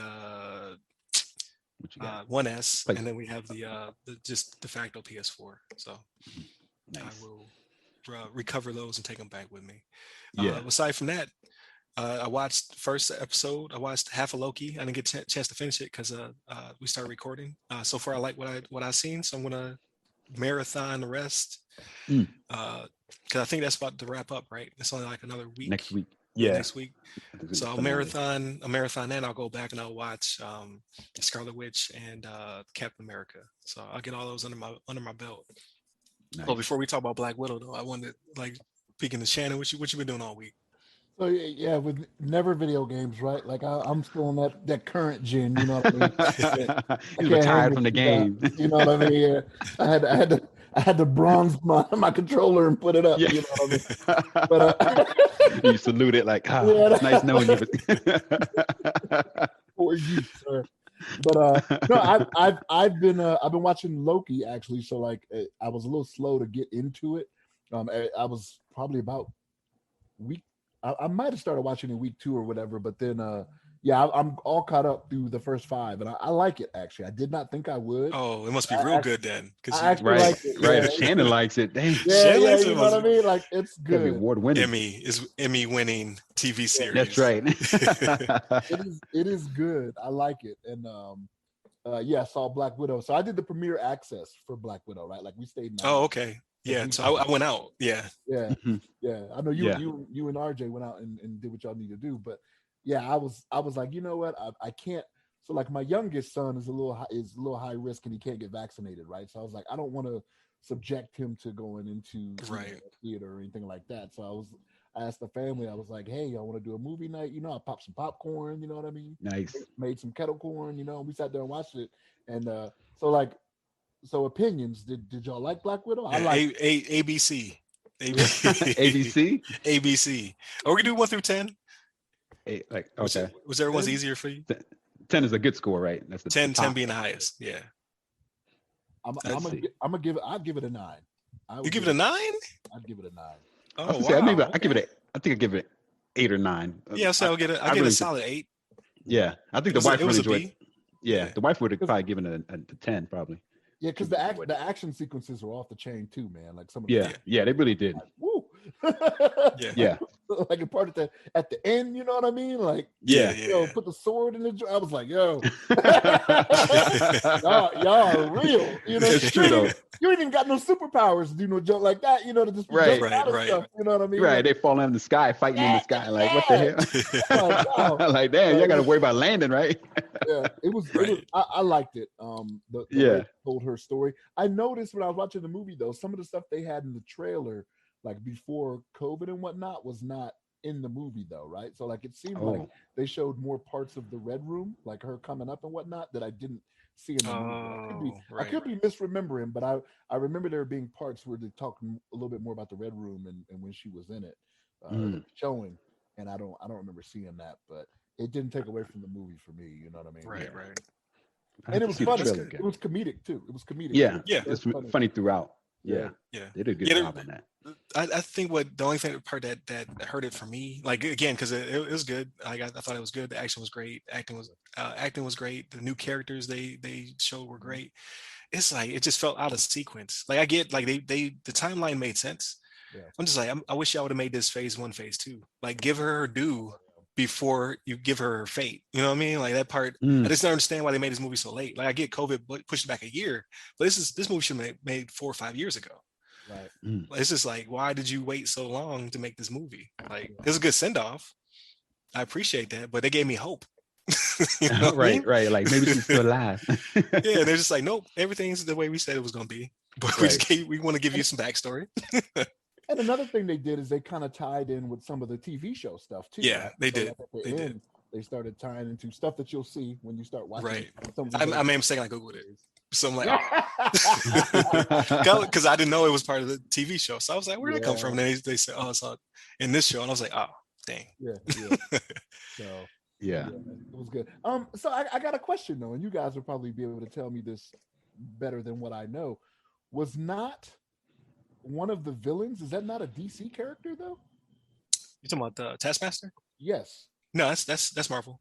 Speaker 3: What you got?
Speaker 1: 1S,
Speaker 3: Like,
Speaker 1: and then we have the just de facto PS4. So I
Speaker 3: nice.
Speaker 1: will recover those and take them back with me.
Speaker 3: Yeah.
Speaker 1: Aside from that, I watched first episode. I watched half of Loki. I didn't get a chance to finish it because we started recording. So far, I like what I've seen. So I'm gonna marathon the rest.
Speaker 3: Mm.
Speaker 1: Because I think that's about to wrap up, right? It's only like another week.
Speaker 3: Next week.
Speaker 1: Yeah,
Speaker 3: Yeah.
Speaker 1: next week.
Speaker 3: I think it's
Speaker 1: So
Speaker 3: the
Speaker 1: I'll
Speaker 3: finale.
Speaker 1: marathon. Then I'll go back and I'll watch Scarlet Witch and Captain America. So I'll get all those under my belt.
Speaker 3: Nice.
Speaker 1: Well, before we talk about Black Widow, though, I wanted like speaking to Shannon. What you been doing all week?
Speaker 2: So yeah, with never video games, right? Like I'm still on that current gen, you know what I mean? I
Speaker 3: He's
Speaker 2: can't hang
Speaker 3: retired
Speaker 2: with
Speaker 3: from the
Speaker 2: you guys,
Speaker 3: game.
Speaker 2: you know what I mean? Yeah. I had to bronze my controller and put it up,
Speaker 3: Yeah.
Speaker 2: you know what I mean? But
Speaker 3: You salute it like,
Speaker 2: yeah,
Speaker 3: it's nice knowing you.
Speaker 2: for you, sir. But no, I've been watching Loki actually. So like I was a little slow to get into it. I was probably about week. I might have started watching in week 2 or whatever, but then yeah, I'm all caught up through the first 5, and I like it actually. I did not think I would.
Speaker 1: Oh, it must be real good then.
Speaker 2: I actually
Speaker 3: Right,
Speaker 2: like it.
Speaker 3: right.
Speaker 2: Yeah,
Speaker 3: If Shannon likes it, dang.
Speaker 2: yeah,
Speaker 1: Shannon
Speaker 2: yeah.
Speaker 1: likes
Speaker 2: You
Speaker 1: it,
Speaker 2: know what I
Speaker 1: must
Speaker 2: mean? Like it's
Speaker 3: Gotta be
Speaker 2: good.
Speaker 3: award winning.
Speaker 1: Emmy winning TV series.
Speaker 3: That's right.
Speaker 2: It is good. I like it, and yeah, I saw Black Widow. So I did the premiere access for Black Widow, right? Like we stayed in.
Speaker 1: Oh, okay. Yeah. So I went out. Yeah.
Speaker 2: Yeah,
Speaker 3: Mhm.
Speaker 2: yeah. I know you
Speaker 3: Yeah.
Speaker 2: you and RJ went out and did what y'all need to do, but yeah, I was like, you know what, I can't. So like my youngest son is a little high risk and he can't get vaccinated, right? So I was like, I don't want to subject him to going into
Speaker 1: Right.
Speaker 2: a theater or anything like that. So I asked the family, I was like, hey, I want to do a movie night. You know, I popped some popcorn. You know what I mean?
Speaker 3: Nice.
Speaker 2: Made some kettle corn. You know, and we sat there and watched it. And so like. So opinions, did y'all like Black Widow? I like
Speaker 1: ABC.
Speaker 3: ABC.
Speaker 1: ABC. Or we can do 1 through 10.
Speaker 3: Like okay.
Speaker 1: Whichever one's easier for you.
Speaker 3: 10 is a good score, right? That's the
Speaker 1: 10
Speaker 3: top.
Speaker 1: being the highest. Yeah.
Speaker 2: I'm
Speaker 3: Let's see.
Speaker 2: gonna give it. I'd give it a 9.
Speaker 1: You give it a 9?
Speaker 2: I'd give it a 9.
Speaker 3: I
Speaker 1: Oh
Speaker 3: was gonna say,
Speaker 1: wow.
Speaker 3: maybe I
Speaker 1: Okay.
Speaker 3: give it. I think I give it 8 or 9.
Speaker 1: Yeah, so I'll get it. I get
Speaker 3: really
Speaker 1: a solid 8.
Speaker 3: Yeah, I think
Speaker 1: It
Speaker 3: the wife
Speaker 1: was
Speaker 3: would
Speaker 1: a
Speaker 3: enjoy
Speaker 1: B.
Speaker 3: it. Yeah,
Speaker 1: Yeah.
Speaker 3: the wife would have probably given it a 10, probably.
Speaker 2: Yeah, because the action sequences were off the chain too, man. Like some of the
Speaker 3: Yeah, they really did.
Speaker 2: like, woo.
Speaker 1: Yeah.
Speaker 3: Yeah,
Speaker 2: Like a part at the end, you know what I mean? Like
Speaker 3: yeah.
Speaker 2: yo, put the sword in the. I was like, yo, y'all are real. You know,
Speaker 3: It's true though.
Speaker 2: You ain't even got no superpowers to do no jump like that. You know, to just be
Speaker 3: Right.
Speaker 2: jumping out of
Speaker 1: Right.
Speaker 2: stuff. You know what I mean?
Speaker 3: Right,
Speaker 2: Like,
Speaker 3: they fall in the sky, fighting in the sky. Like, what the
Speaker 2: Like,
Speaker 3: hell?
Speaker 2: wow.
Speaker 3: Like, damn, y'all got to worry about landing, right?
Speaker 2: yeah, it was.
Speaker 1: Right.
Speaker 2: I liked it. The
Speaker 3: Yeah.
Speaker 2: way it told her story. I noticed when I was watching the movie though, some of the stuff they had in the trailer, like before COVID and whatnot, was not in the movie though, right? So like it seemed like they showed more parts of the Red Room, like her coming up and whatnot, that I didn't see in the movie.
Speaker 1: Oh,
Speaker 2: I
Speaker 1: right,
Speaker 2: could be misremembering, but I remember there being parts where they talked a little bit more about the Red Room and when she was in it, showing, and I don't remember seeing that, but it didn't take away from the movie for me. You know what I mean?
Speaker 1: right, right.
Speaker 3: I
Speaker 2: And
Speaker 3: have
Speaker 2: it
Speaker 3: to
Speaker 2: was
Speaker 3: see the
Speaker 2: funny.
Speaker 3: trailer
Speaker 1: good.
Speaker 2: It
Speaker 3: again.
Speaker 2: was comedic too. It was comedic.
Speaker 3: Yeah,
Speaker 1: Yeah.
Speaker 3: it's funny throughout.
Speaker 2: Yeah.
Speaker 3: Yeah,
Speaker 1: Yeah.
Speaker 3: they did a good
Speaker 1: Yeah,
Speaker 3: job on that.
Speaker 1: I think what the only thing part that hurt it for me, like again, because it was good. Like I thought it was good. The action was great. Acting was great. The new characters they showed were great. It's like it just felt out of sequence. Like I get like they the timeline made sense.
Speaker 2: Yeah.
Speaker 1: I'm just like I wish y'all would have made this phase 1, phase 2. Like give her her due before you give her her fate. You know what I mean? Like that part. I just don't understand why they made this movie so late. Like I get COVID pushed it back a year, but this movie should have made 4 or 5 years ago.
Speaker 2: Right.
Speaker 1: It's just like, why did you wait so long to make this movie? Like, it was a good send off. I appreciate that, but they gave me hope. You know what I mean?
Speaker 3: Right. Like maybe she's still alive.
Speaker 1: Yeah, they're just like, nope, everything's the way we said it was going to be, but we want to give you some backstory.
Speaker 2: And another thing they did is they kind of tied in with some of the TV show stuff too.
Speaker 1: Yeah,
Speaker 2: right?
Speaker 1: they
Speaker 2: So
Speaker 1: did.
Speaker 2: like at the
Speaker 1: They
Speaker 2: end,
Speaker 1: did.
Speaker 2: they started tying into stuff that you'll see when you start watching.
Speaker 1: Right.
Speaker 2: Some of
Speaker 1: I
Speaker 2: these
Speaker 1: made a mistake. I Googled it. So I'm like,
Speaker 2: other-
Speaker 1: because I didn't know it was part of the TV show. So I was like, where'd that come from?
Speaker 2: Yeah.
Speaker 1: And they said, oh, it's in this show. And I was like, oh, dang.
Speaker 2: yeah. So
Speaker 3: Yeah.
Speaker 2: it was good. So I got a question though, and you guys will probably be able to tell me this better than what I know. Was not one of the villains? Is that not a DC character though?
Speaker 1: You talking about the Taskmaster?
Speaker 2: Yes.
Speaker 1: No, that's Marvel.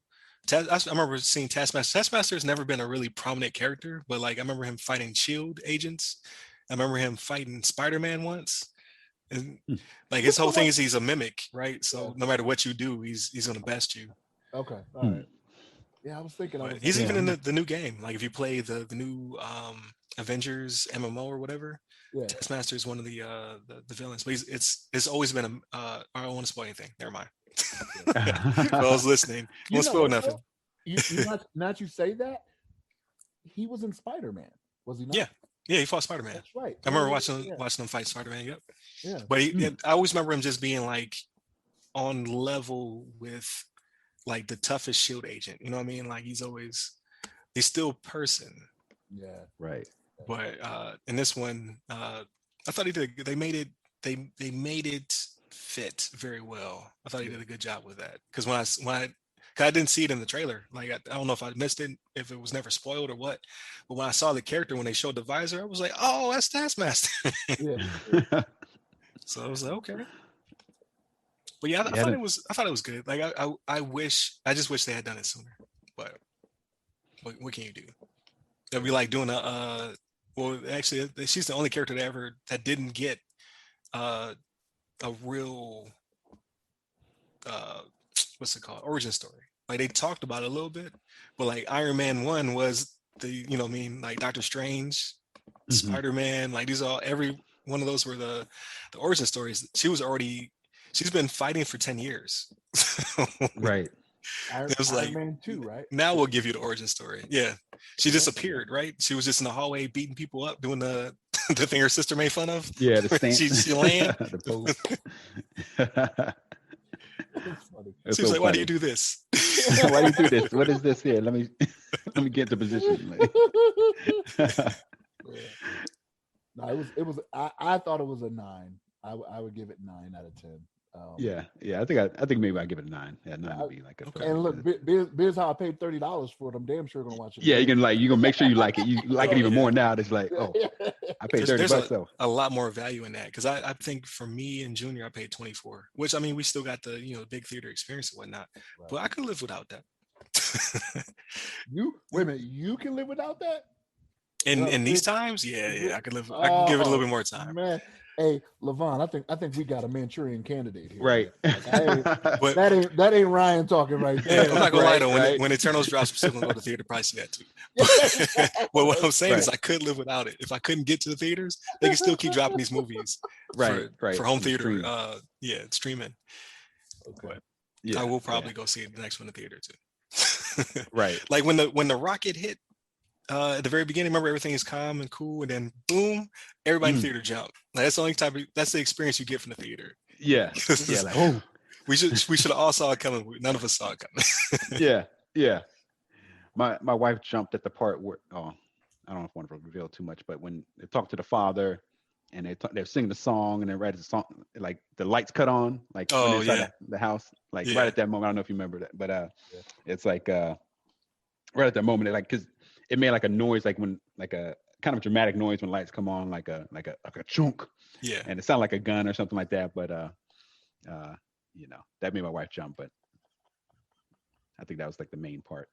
Speaker 1: I remember seeing Taskmaster. Taskmaster has never been a really prominent character, but like I remember him fighting Shield agents. I remember him fighting Spider-Man once. And like his whole thing is he's a mimic, right? So no matter what you do, he's gonna best you.
Speaker 2: Okay. All right. Yeah, I was thinking.
Speaker 1: But he's even in the new game. Like if you play the new Avengers MMO or whatever, Taskmaster is one of the villains. But it's always been I don't want to spoil anything. Never mind. I was listening. Won't spoil nothing.
Speaker 2: Not you say that. He was in Spider-Man, was he not?
Speaker 1: Yeah, he fought Spider-Man.
Speaker 2: That's right.
Speaker 1: I remember watching him fight Spider-Man. Yep.
Speaker 2: Yeah.
Speaker 1: But I always remember him just being like on level with like the toughest Shield agent. You know what I mean? Like he's still a person.
Speaker 2: Yeah.
Speaker 3: Right.
Speaker 1: But in this one, I thought they made it fit very well. I thought he did a good job with that. Because when I didn't see it in the trailer, like I don't know if I missed it, if it was never spoiled or what. But when I saw the character when they showed the visor, I was like, oh, that's Taskmaster.
Speaker 2: Yeah.
Speaker 1: So I was like, okay. But yeah, I thought it was good. Like I just wish they had done it sooner. But what can you do? They'll be like doing well, actually, she's the only character that didn't get a real what's it called, origin story. Like they talked about it a little bit, but like Iron Man 1 was like Doctor Strange, Spider-Man, like every one of those were the origin stories. She's been fighting for 10 years.
Speaker 3: Right.
Speaker 1: It was like,
Speaker 2: Iron Man 2, right?
Speaker 1: Now we'll give you the origin story. Yeah. She disappeared, right? She was just in the hallway beating people up, doing the thing her sister made fun of.
Speaker 3: Yeah, the stance.
Speaker 1: She land.
Speaker 3: The pose.
Speaker 1: She was like, why do you do this?
Speaker 3: Why do you do this? What is this here? Let me get into position.
Speaker 2: No, it was I thought it was a 9. I would give it 9 out of 10.
Speaker 3: Yeah. I think maybe I'd give it a 9. Yeah, 9 would be like a.
Speaker 2: And look, Biz, how I paid $30 for it. I'm damn sure gonna watch it.
Speaker 3: Yeah, you're gonna make sure you like it. You like it even more now. It's like, oh, I paid $30.
Speaker 1: There's a lot more value in that because I think for me and Junior, I paid 24. Which I mean, we still got the big theater experience and whatnot, but I could live without that.
Speaker 2: Wait a minute, you can live without that?
Speaker 1: In these times, yeah, I could live. I can give it a little bit more time.
Speaker 2: Man, hey, LeVon, I think we got a Manchurian candidate here.
Speaker 3: Right.
Speaker 2: That ain't Ryan talking right there.
Speaker 1: I'm not gonna lie though. When Eternals drops, I'm still gonna go to the theater. Probably see that too. But what I'm saying is, I could live without it. If I couldn't get to the theaters, they can still keep dropping these movies. For home theater. Streaming. Okay. I will probably go see the next one in the theater too.
Speaker 3: Right.
Speaker 1: Like when the rocket hit. At the very beginning, remember everything is calm and cool, and then boom, everybody in the theater jump. Like, that's the experience you get from the theater.
Speaker 3: Yeah.
Speaker 1: Like, oh, We should have all saw it coming. None of us saw it coming.
Speaker 3: Yeah. My wife jumped at the part where I don't know if I want to reveal too much, but when they talk to the father and they're singing the song and then right as the song, like the lights cut on, like when they're inside the house, like right at that moment. I don't know if you remember that, but it's like right at that moment, like because it made like a noise, like when like a kind of dramatic noise when lights come on, like a chunk.
Speaker 1: Yeah.
Speaker 3: And it sounded like a gun or something like that, but that made my wife jump, but I think that was like the main part.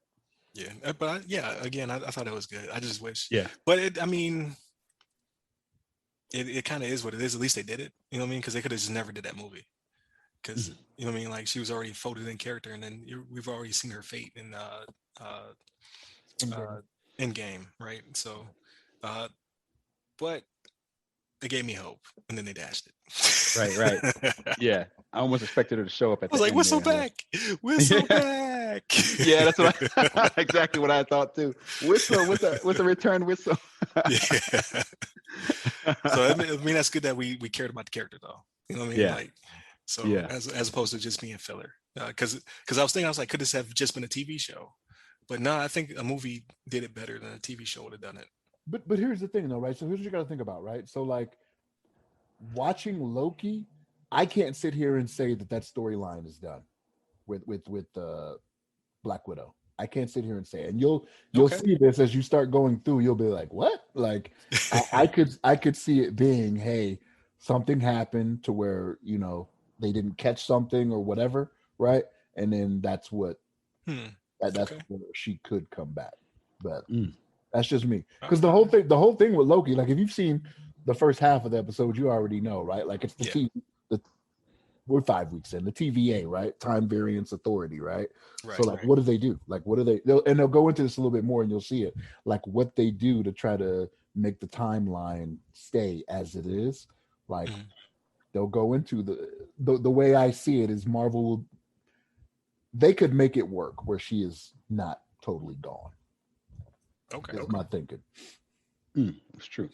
Speaker 1: Yeah, but again, I thought it was good. I just wish.
Speaker 3: Yeah.
Speaker 1: But it kind of is what it is. At least they did it. You know what I mean? Because they could have just never did that movie. Because you know what I mean? Like she was already folded in character, and then we've already seen her fate in Endgame, right? So, but they gave me hope, and then they dashed it.
Speaker 3: Right. Yeah, I almost expected her to show up at the
Speaker 1: I was like,
Speaker 3: end
Speaker 1: whistle
Speaker 3: there.
Speaker 1: whistle back.
Speaker 3: Yeah, that's what exactly what I thought too. Whistle with a return whistle.
Speaker 1: Yeah. So I mean that's good that we cared about the character though. You know what I mean?
Speaker 3: Yeah.
Speaker 1: Like so
Speaker 3: Yeah.
Speaker 1: as opposed to just being filler. Because I was thinking, I was like, could this have just been a TV show? But no, I think a movie did it better than a TV show would have done it.
Speaker 2: But here's the thing though, right? So here's what you got to think about, right? So like watching Loki, I can't sit here and say that storyline is done with Black Widow. I can't sit here and say it. And you'll see this as you start going through. You'll be like, what? Like I could see it being, hey, something happened to where they didn't catch something or whatever, right? And then that's what that's where she could come back. But that's just me. Because the whole thing with Loki, like if you've seen the first half of the episode, you already know, right? Like it's we're 5 weeks in the TVA, right? Time Variance Authority, right? So like, what do they do? Like, what do they? They'll go into this a little bit more, and you'll see it. Like what they do to try to make the timeline stay as it is. Like they'll go into the way I see it is Marvel. They could make it work where she is not totally gone.
Speaker 1: Okay.
Speaker 2: That's my thinking.
Speaker 3: It's true.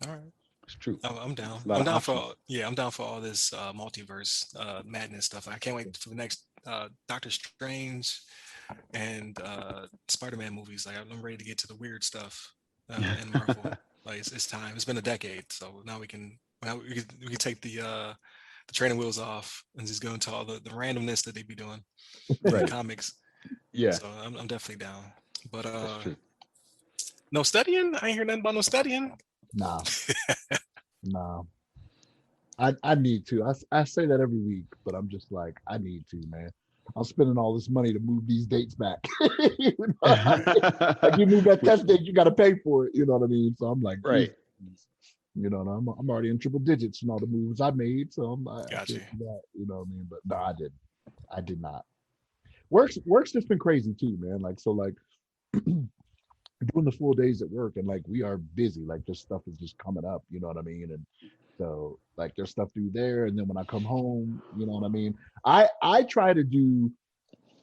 Speaker 1: All right.
Speaker 3: It's true.
Speaker 1: I'm down. I'm down for all this multiverse madness stuff. I can't wait for the next Doctor Strange and Spider-Man movies. Like I'm ready to get to the weird stuff in Marvel. Like it's time. It's been a decade, so now we can take the training wheels off and just go into all the randomness that they be doing in the comics.
Speaker 3: Yeah.
Speaker 1: So I'm definitely down. But no studying. I ain't hear nothing about no studying.
Speaker 2: Nah. I need to. I say that every week, but I'm just like, I need to, man. I'm spending all this money to move these dates back. Like you move that test date, you got to pay for it. You know what I mean? So I'm like,
Speaker 3: right.
Speaker 2: I'm already in triple digits and all the moves I made. So
Speaker 1: got you.
Speaker 2: That, you know what I mean? But no, I did not. Work's just been crazy too, man. Like so, like. Doing the full days at work and like we are busy, like this stuff is just coming up, you know what I mean? And so like there's stuff through there, and then when I come home, you know what I mean, I try to do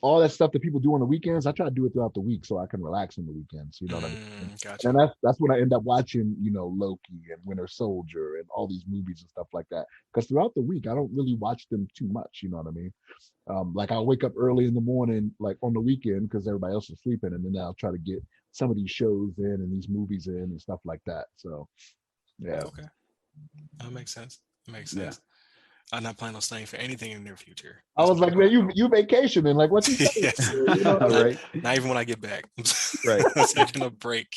Speaker 2: all that stuff that people do on the weekends. I try to do it throughout the week so I can relax on the weekends, you know what I mean?
Speaker 1: Gotcha.
Speaker 2: And that's when I end up watching, Loki and Winter Soldier and all these movies and stuff like that, because throughout the week I don't really watch them too much, you know what I mean? Like I'll wake up early in the morning, like on the weekend, because everybody else is sleeping, and then I'll try to get some of these shows in and these movies in and stuff like that. So, yeah.
Speaker 1: Okay. That makes sense. Yeah. I'm not planning on staying for anything in the near future.
Speaker 2: I was like, man, you vacationing? Like, what's he saying?
Speaker 1: Right. Not even when I get back.
Speaker 3: Right.
Speaker 1: I'm taking a break.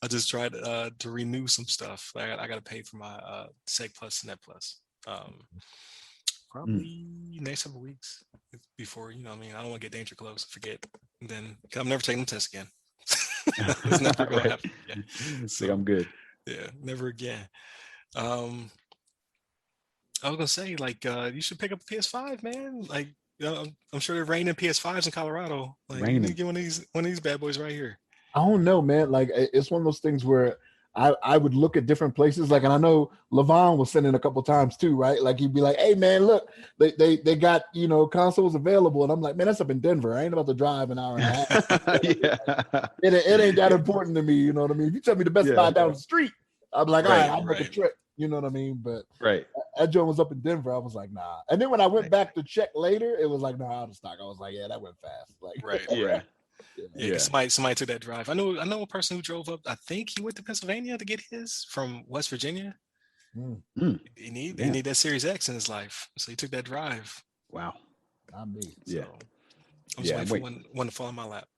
Speaker 1: I just tried to renew some stuff. I got to pay for my Seg Plus, Net Plus. Probably next couple weeks before, I don't want to get danger close, forget. And then I'm never taking the test again. It's never gonna happen again.
Speaker 3: So I'm good.
Speaker 1: Yeah, never again. I was gonna say, like, you should pick up a PS5, man. Like, I'm sure they're raining PS5s in Colorado. Like, you need to get one of these bad boys right here.
Speaker 2: I don't know, man. Like, it's one of those things where I would look at different places, like, and I know LeVon was sending a couple times too, right? Like he'd be like, "Hey, man, look, they got consoles available," and I'm like, "Man, that's up in Denver. I ain't about to drive an hour and a half."
Speaker 3: Yeah,
Speaker 2: it ain't that important to me, you know what I mean? If you tell me the Best Buy down the street, I'm like, all right, I'll make a trip, you know what I mean? But
Speaker 3: right,
Speaker 2: That joint was up in Denver. I was like, nah. And then when I went back to check later, it was like, no, out of stock. I was like, yeah, that went fast. Like,
Speaker 1: Right.
Speaker 3: Yeah.
Speaker 1: Yeah, somebody took that drive. I know a person who drove up. I think he went to Pennsylvania to get his from West Virginia.
Speaker 3: Mm.
Speaker 1: He need that Series X in his life, so he took that drive.
Speaker 3: Wow.
Speaker 2: Not me.
Speaker 3: Yeah.
Speaker 1: So I'm just waiting for one to fall in my lap.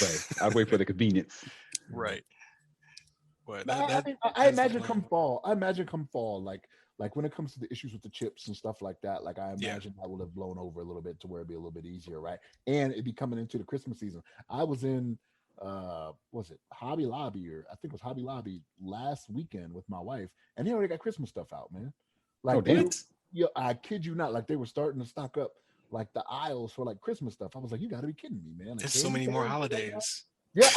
Speaker 3: Right. I'll wait for the convenience.
Speaker 1: Right. But
Speaker 2: I imagine come fall. Like when it comes to the issues with the chips and stuff like that, like I imagine that will have blown over a little bit to where it'd be a little bit easier, right? And it'd be coming into the Christmas season. I was in was it Hobby Lobby, or I think it was Hobby Lobby last weekend with my wife, and they already got Christmas stuff out, man. Like I kid you not, like they were starting to stock up like the aisles for like Christmas stuff. I was like, you got to be kidding me, man! Like,
Speaker 1: there's so many more holidays.
Speaker 2: Yeah,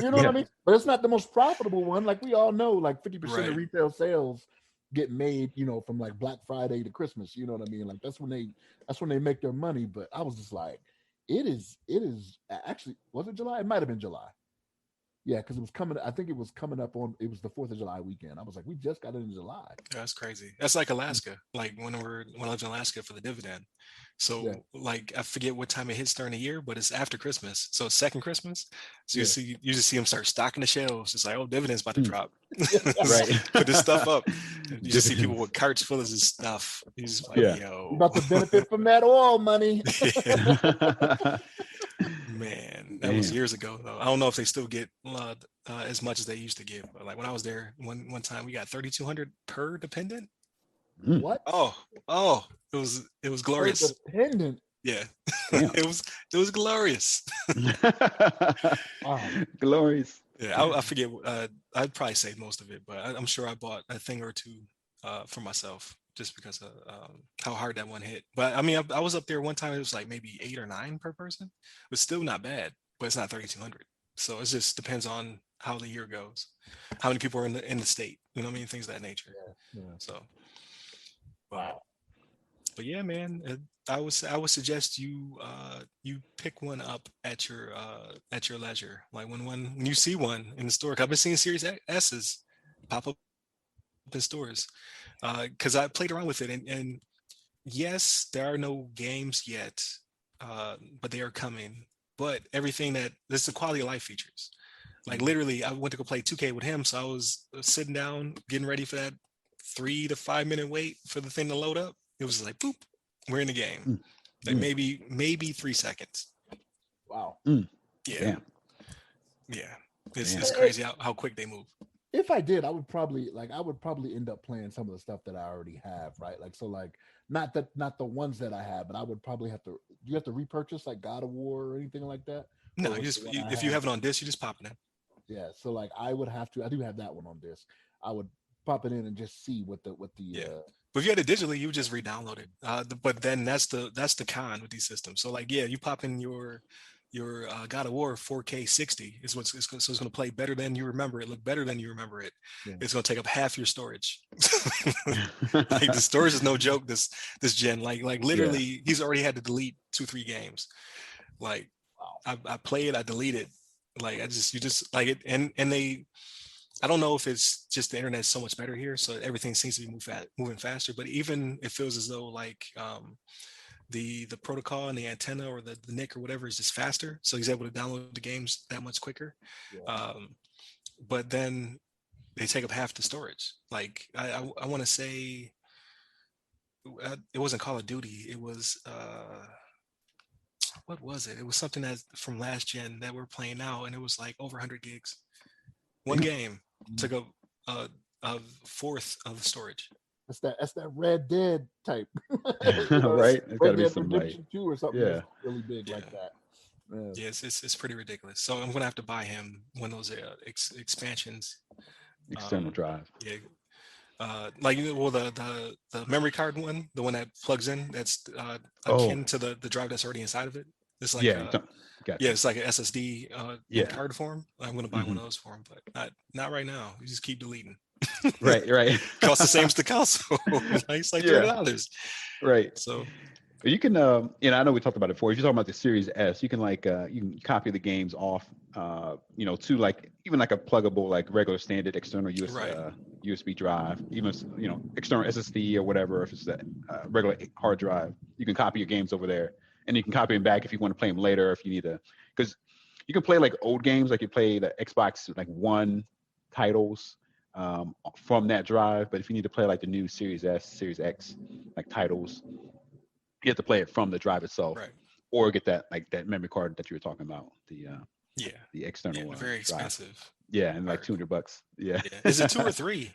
Speaker 2: you know what I mean? But it's not the most profitable one. Like we all know, like 50% of retail sales get made, from like Black Friday to Christmas. You know what I mean? Like that's when they make their money. But I was just like, it is actually, was it July? It might have been July. Yeah, because it was coming. I think it was coming up on. It was the 4th of July weekend. I was like, we just got it in July.
Speaker 1: That's crazy. That's like Alaska. Like when I lived in Alaska for the dividend. So like I forget what time it hits during the year, but it's after Christmas. So it's second Christmas. So you just see them start stocking the shelves. It's like, oh, dividend's about to drop.
Speaker 3: Right.
Speaker 1: Put this stuff up. You just see people with carts full of this stuff. You just like, yo,
Speaker 2: you about to benefit from that oil money.
Speaker 1: Man, that was years ago though. I don't know if they still get as much as they used to give. But like when I was there one time, we got 3,200 per dependent.
Speaker 2: What?
Speaker 1: Oh, it was glorious.
Speaker 2: Per dependent.
Speaker 1: Yeah, it was glorious.
Speaker 2: Wow.
Speaker 3: Glorious.
Speaker 1: Yeah, I forget. I'd probably save most of it, but I'm sure I bought a thing or two for myself just because of how hard that one hit. But I mean, I was up there one time. It was like maybe 8 or 9 per person. It was still not bad, but it's not 3,200. So it just depends on how the year goes, how many people are in the state. You know what I mean? Things of that nature.
Speaker 2: Yeah.
Speaker 1: So, but yeah, man, I would suggest you pick one up at your leisure. Like when you see one in the store. I've been seeing Series S's pop up in stores because I played around with it, and yes, there are no games yet, but they are coming. But everything this is the quality of life features. Like literally, I went to go play 2K with him, so I was sitting down getting ready for that 3 to 5 minute wait for the thing to load up. It was like boop, we're in the game. Like maybe 3 seconds.
Speaker 2: Wow.
Speaker 1: Yeah.
Speaker 3: Damn.
Speaker 1: Yeah. It's crazy how quick they move.
Speaker 2: If I did, I would probably end up playing some of the stuff that I already have, right? Like, so like not the ones that I have, but I would probably have to. Do you have to repurchase like God of War or anything like that?
Speaker 1: No, if you have it on disc, you just pop it in.
Speaker 2: Yeah, so like I would have to. I do have that one on disc. I would pop it in and just see what the.
Speaker 1: But if you had it digitally, you would just re-download it. But then that's the con with these systems. So like, yeah, you pop in your God of War 4K 60 is so it's going to play better than you remember it, look better than you remember it. Yeah. It's going to take up half your storage. Like the storage is no joke this gen. Like literally, he's already had to delete 2-3 games. Like I play it, I delete it. Like you just like it, and they. I don't know if it's just the internet is so much better here, so everything seems to be moving faster. But even it feels as though like the protocol and the antenna or the NIC or whatever is just faster, so he's able to download the games that much quicker. Yeah. But then they take up half the storage. Like I want to say it wasn't Call of Duty. It was what was it? It was something that from last gen that we're playing now, and it was like over 100 gigs. One game took up a fourth of the storage.
Speaker 2: That's that Red Dead type,
Speaker 3: right? It's got to be some like
Speaker 2: 2 or something really big like that.
Speaker 1: Yeah, it's pretty ridiculous. So I'm gonna have to buy him one of those expansions,
Speaker 3: external drive.
Speaker 1: Yeah, like the memory card one, the one that plugs in, that's akin to the drive that's already inside of it. It's like it's like an SSD card form. I'm gonna buy one of those for him, but not right now. You just keep deleting.
Speaker 3: right.
Speaker 1: Costs the same as the console. It's like $300.
Speaker 3: Right.
Speaker 1: So
Speaker 3: you can I know we talked about it before. If you're talking about the Series S, you can you can copy the games off to like even like a pluggable like regular standard external USB drive, even if, external SSD or whatever. If it's a regular hard drive, you can copy your games over there, and you can copy them back if you want to play them later. If you need to, because you can play like old games, like you play the Xbox like One titles from that drive. But if you need to play like the new Series S, Series X like titles, you have to play it from the drive itself,
Speaker 1: Right.
Speaker 3: or get that memory card that you were talking about,
Speaker 1: Yeah.
Speaker 3: the external
Speaker 1: Very
Speaker 3: drive.
Speaker 1: expensive.
Speaker 3: Yeah, and like $200. Yeah.
Speaker 1: Is it 2 or 3?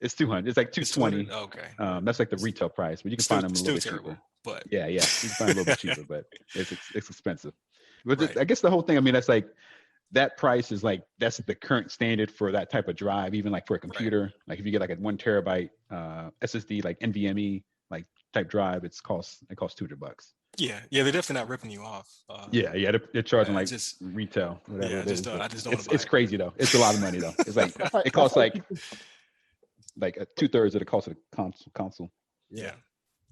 Speaker 3: It's 200. It's like 220.
Speaker 1: It's 200? Okay.
Speaker 3: That's like the retail price, but you can
Speaker 1: Still,
Speaker 3: find them a little bit
Speaker 1: terrible,
Speaker 3: cheaper.
Speaker 1: but
Speaker 3: Yeah, you can find a little bit cheaper, but it's expensive. But
Speaker 1: Right.
Speaker 3: I guess the whole thing, I mean, that's like that price is like that's the current standard for that type of drive, even like for a computer. Like if you get like a 1 terabyte SSD, like NVMe like type drive, it costs $200.
Speaker 1: Yeah, they're definitely not ripping you off.
Speaker 3: They're charging like
Speaker 1: just
Speaker 3: retail, whatever.
Speaker 1: Yeah,
Speaker 3: it is,
Speaker 1: I just don't.
Speaker 3: It's crazy though. It's a lot of money though. It's like it costs like 2/3 of the cost of the console.
Speaker 1: Yeah.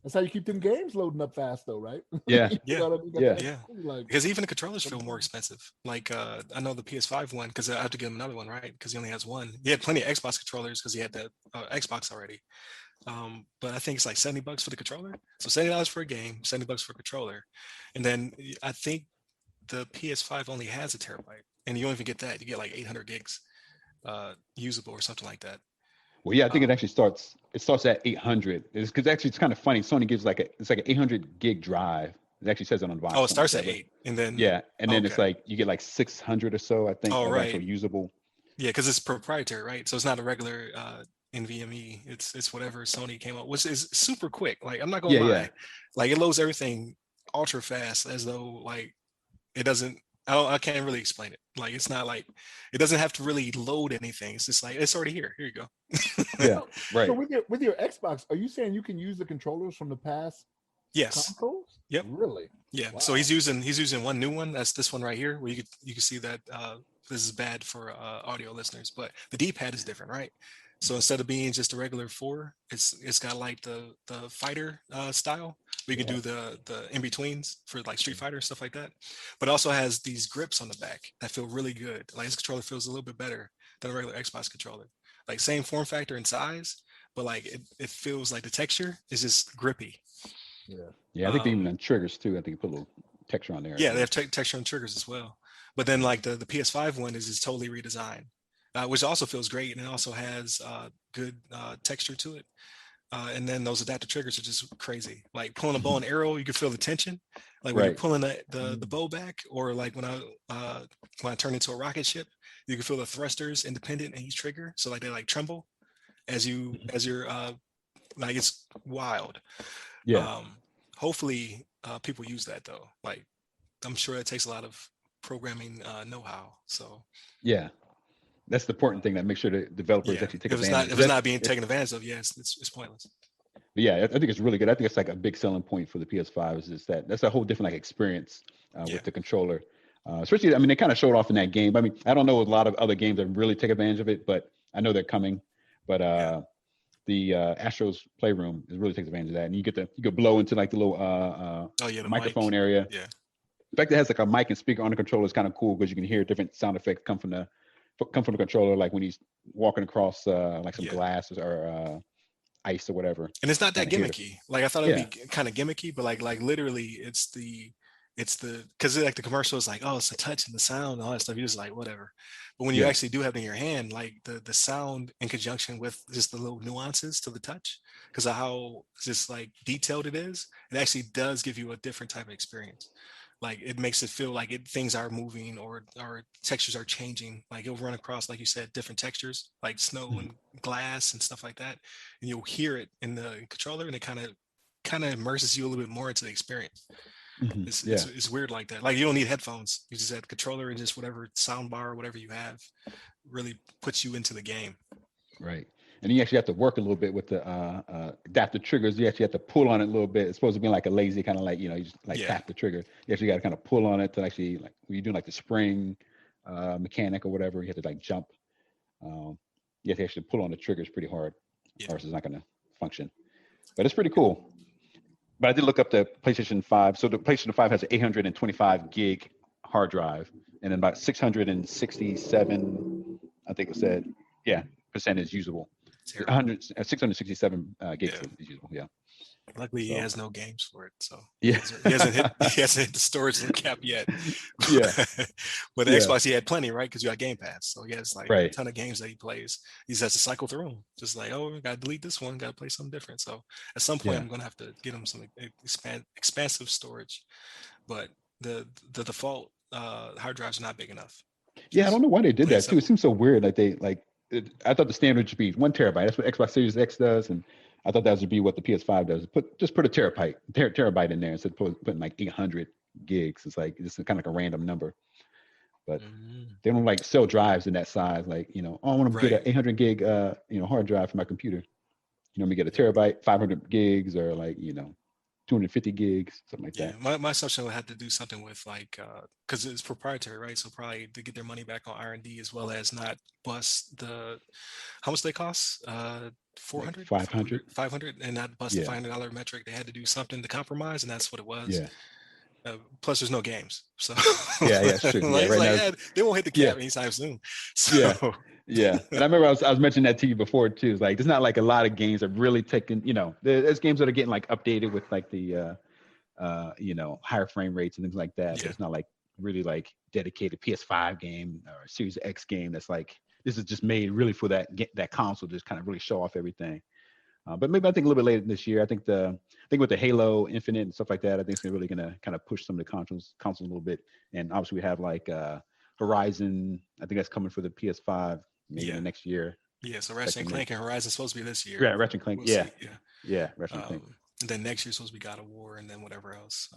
Speaker 2: That's how you keep them games loading up fast, though, right?
Speaker 3: Yeah.
Speaker 2: You know what I mean?
Speaker 3: Yeah.
Speaker 2: Like,
Speaker 1: Because even the controllers feel more expensive. Like I know the PS5 one, because I have to get him another one, right? Because he only has one. He had plenty of Xbox controllers because he had that Xbox already. But I think it's like $70 for the controller. So $70 for a game, $70 for a controller, and then I think the PS5 only has a terabyte, and you don't even get that. You get like 800 gigs usable or something like that.
Speaker 3: Well, yeah, I think it actually starts at 800. It's because actually it's kind of funny. Sony gives it's like an 800 gig drive. It actually says it on the box.
Speaker 1: Oh, it starts at 8, and then
Speaker 3: and then it's like you get like 600 or so, I think, of actual usable.
Speaker 1: Yeah, because it's proprietary, right? So it's not a regular NVMe. It's whatever Sony came up, which is super quick. Like I'm not gonna lie, like it loads everything ultra fast, as though like it doesn't. I can't really explain it. Like it's not like it doesn't have to really load anything. It's just like it's already here. Here you go.
Speaker 3: Yeah, right.
Speaker 2: So with your Xbox, are you saying you can use the controllers from the past?
Speaker 1: Yes.
Speaker 2: Consoles?
Speaker 1: Yep.
Speaker 2: Really?
Speaker 1: Yeah. Wow. So he's using one new one. That's this one right here, where you can see that this is bad for audio listeners, but the D-pad is different, right? So instead of being just a regular 4, it's got like the fighter style. We can do the in-betweens for like Street Fighter and stuff like that. But it also has these grips on the back that feel really good. Like this controller feels a little bit better than a regular Xbox controller. Like same form factor and size, but like it feels like the texture is just grippy.
Speaker 3: Yeah, I think they even on triggers too. I think you put a little texture on there.
Speaker 1: Yeah, they have texture on triggers as well. But then like the PS5 one is totally redesigned, which also feels great, and it also has good texture to it. And then those adaptive triggers are just crazy. Like pulling a bow and arrow, you can feel the tension. Like when you're pulling the bow back, or like when I turn into a rocket ship, you can feel the thrusters independent in each trigger. So like they like tremble as you're like it's wild.
Speaker 3: Yeah.
Speaker 1: Hopefully people use that though. Like I'm sure it takes a lot of programming know-how. So
Speaker 3: yeah. That's the important thing, that make sure the developers actually take advantage.
Speaker 1: If it's not being taken advantage of, it's pointless.
Speaker 3: But yeah, I think it's really good. I think it's like a big selling point for the PS5 is that's a whole different like experience with the controller. Especially, I mean, they kind of showed off in that game. I mean, I don't know a lot of other games that really take advantage of it, but I know they're coming. But the Astro's Playroom really takes advantage of that, and you could blow into like the little
Speaker 1: the
Speaker 3: microphone area.
Speaker 1: Yeah.
Speaker 3: The fact that it has like a mic and speaker on the controller is kind of cool because you can hear different sound effects come from the controller, like when he's walking across like some glass or ice or whatever.
Speaker 1: And it's not that gimmicky. Like I thought it'd be kind of gimmicky, but like literally it's because like the commercial is like, oh, it's the touch and the sound and all that stuff. You're just like, whatever. But when you actually do have it in your hand, like the sound in conjunction with just the little nuances to the touch, because of how just like detailed it is, it actually does give you a different type of experience. Like it makes it feel like things are moving or textures are changing. Like you'll run across, like you said, different textures, like snow and glass and stuff like that, and you'll hear it in the controller, and it kind of immerses you a little bit more into the experience. It's weird like that. Like you don't need headphones. You just have the controller and just whatever sound bar or whatever you have really puts you into the game.
Speaker 3: Right. And you actually have to work a little bit with the adaptive triggers. You actually have to pull on it a little bit. It's supposed to be like a lazy kind of like, you just like tap the trigger. You actually got to kind of pull on it to actually, like when you're doing like the spring mechanic or whatever, you have to like jump. You have to actually pull on the triggers pretty hard, or else it's not going to function. But it's pretty cool. But I did look up the PlayStation 5. So the PlayStation 5 has an 825 gig hard drive, and then about 667, I think it said, percent is usable.
Speaker 1: Terrible.
Speaker 3: 667 gigs
Speaker 1: Yeah.
Speaker 3: is usable. Yeah.
Speaker 1: Luckily, he
Speaker 3: So.
Speaker 1: has no games for it, so
Speaker 3: Yeah.
Speaker 1: he hasn't hit the storage cap yet.
Speaker 3: Yeah.
Speaker 1: But the
Speaker 3: Yeah.
Speaker 1: Xbox, he had plenty, right? Because you got Game Pass, so he has like a
Speaker 3: Right.
Speaker 1: ton of games that he plays. He just has to cycle through them, just like, oh, got to delete this one, got to play something different. So at some point,
Speaker 3: Yeah.
Speaker 1: I'm gonna have to get him some expansive storage, but the default hard drives are not big enough.
Speaker 3: Yeah, I don't know why they did that too. It
Speaker 1: Simple.
Speaker 3: seems so weird. Like I thought the standard should be 1 terabyte. That's what Xbox Series X does, and I thought that would be what the PS5 does. Just put a terabyte in there instead of putting like 800 gigs. It's like it's kind of like a random number. But they don't like sell drives in that size. Like, oh, I want to get an 800 gig hard drive for my computer. Let me get a terabyte, 500 gigs, or like 250 gigs, something like that.
Speaker 1: My assumption would have to do something with like because it's proprietary, right? So probably to get their money back on R&D, as well as not bust how much they cost? 400,
Speaker 3: like 500,
Speaker 1: and not bust the $500 metric. They had to do something to compromise, and that's what it was.
Speaker 3: Yeah.
Speaker 1: Plus, there's no games, so
Speaker 3: yeah, it's true.
Speaker 1: Like,
Speaker 3: right now,
Speaker 1: they won't hit the cap anytime soon. So.
Speaker 3: Yeah. And I remember I was mentioning that to you before too. It's like there's not like a lot of games that really taking. There's games that are getting like updated with like the higher frame rates and things like that. But it's not like really like dedicated PS5 game or Series X game that's like this is just made really for that console to just kind of really show off everything. But maybe I think a little bit later this year. I think with the Halo Infinite and stuff like that, I think it's really going to kind of push some of the consoles a little bit. And obviously we have like Horizon. I think that's coming for the PS5 maybe in the next year.
Speaker 1: Yeah, so Ratchet and Clank and Horizon supposed to be this year.
Speaker 3: Yeah, Ratchet and Clank.
Speaker 1: We'll
Speaker 3: yeah.
Speaker 1: See.
Speaker 3: Yeah, Ratchet and Clank.
Speaker 1: And then next year's supposed to be God of War, and then whatever else.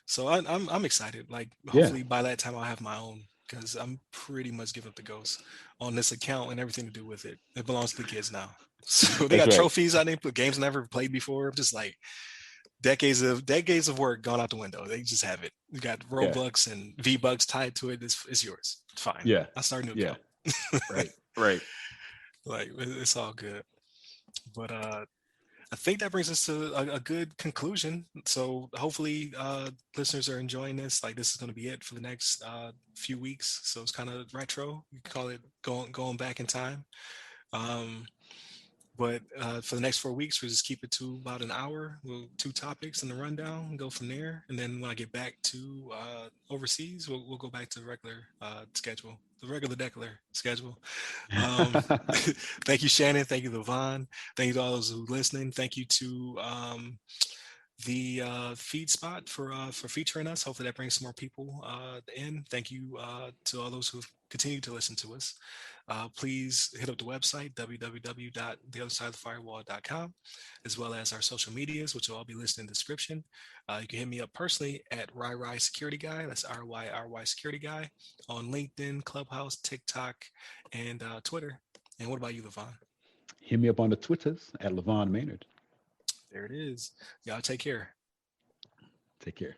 Speaker 1: So I'm excited. Like hopefully by that time I'll have my own, because I'm pretty much giving up the ghost on this account and everything to do with it. It belongs to the kids now. So they got trophies on it, but games I never played before. I'm just like decades of work gone out the window. They just have it. You got Robux and V-Bucks tied to it. It's yours. It's fine.
Speaker 3: Yeah.
Speaker 1: I start a new account.
Speaker 3: Right.
Speaker 1: Like it's all good. But I think that brings us to a good conclusion. So hopefully listeners are enjoying this. Like this is going to be it for the next few weeks. So it's kind of retro. You can call it going back in time. But for the next 4 weeks, we'll just keep it to about an hour. We'll 2 topics in the rundown and go from there. And then when I get back to overseas, we'll go back to the regular schedule, the regular schedule. Thank you, Shannon. Thank you, LeVon. Thank you to all those who are listening. Thank you to the feed spot for featuring us. Hopefully that brings some more people in. Thank you to all those who've continued to listen to us. Please hit up the website, www.theothersideofthefirewall.com, as well as our social medias, which will all be listed in the description. You can hit me up personally at RY Security Guy. That's RYRY Security Guy on LinkedIn, Clubhouse, TikTok, and Twitter. And what about you, LeVon?
Speaker 3: Hit me up on the Twitters at LeVon Maynard.
Speaker 1: There it is. Y'all take care.
Speaker 3: Take care.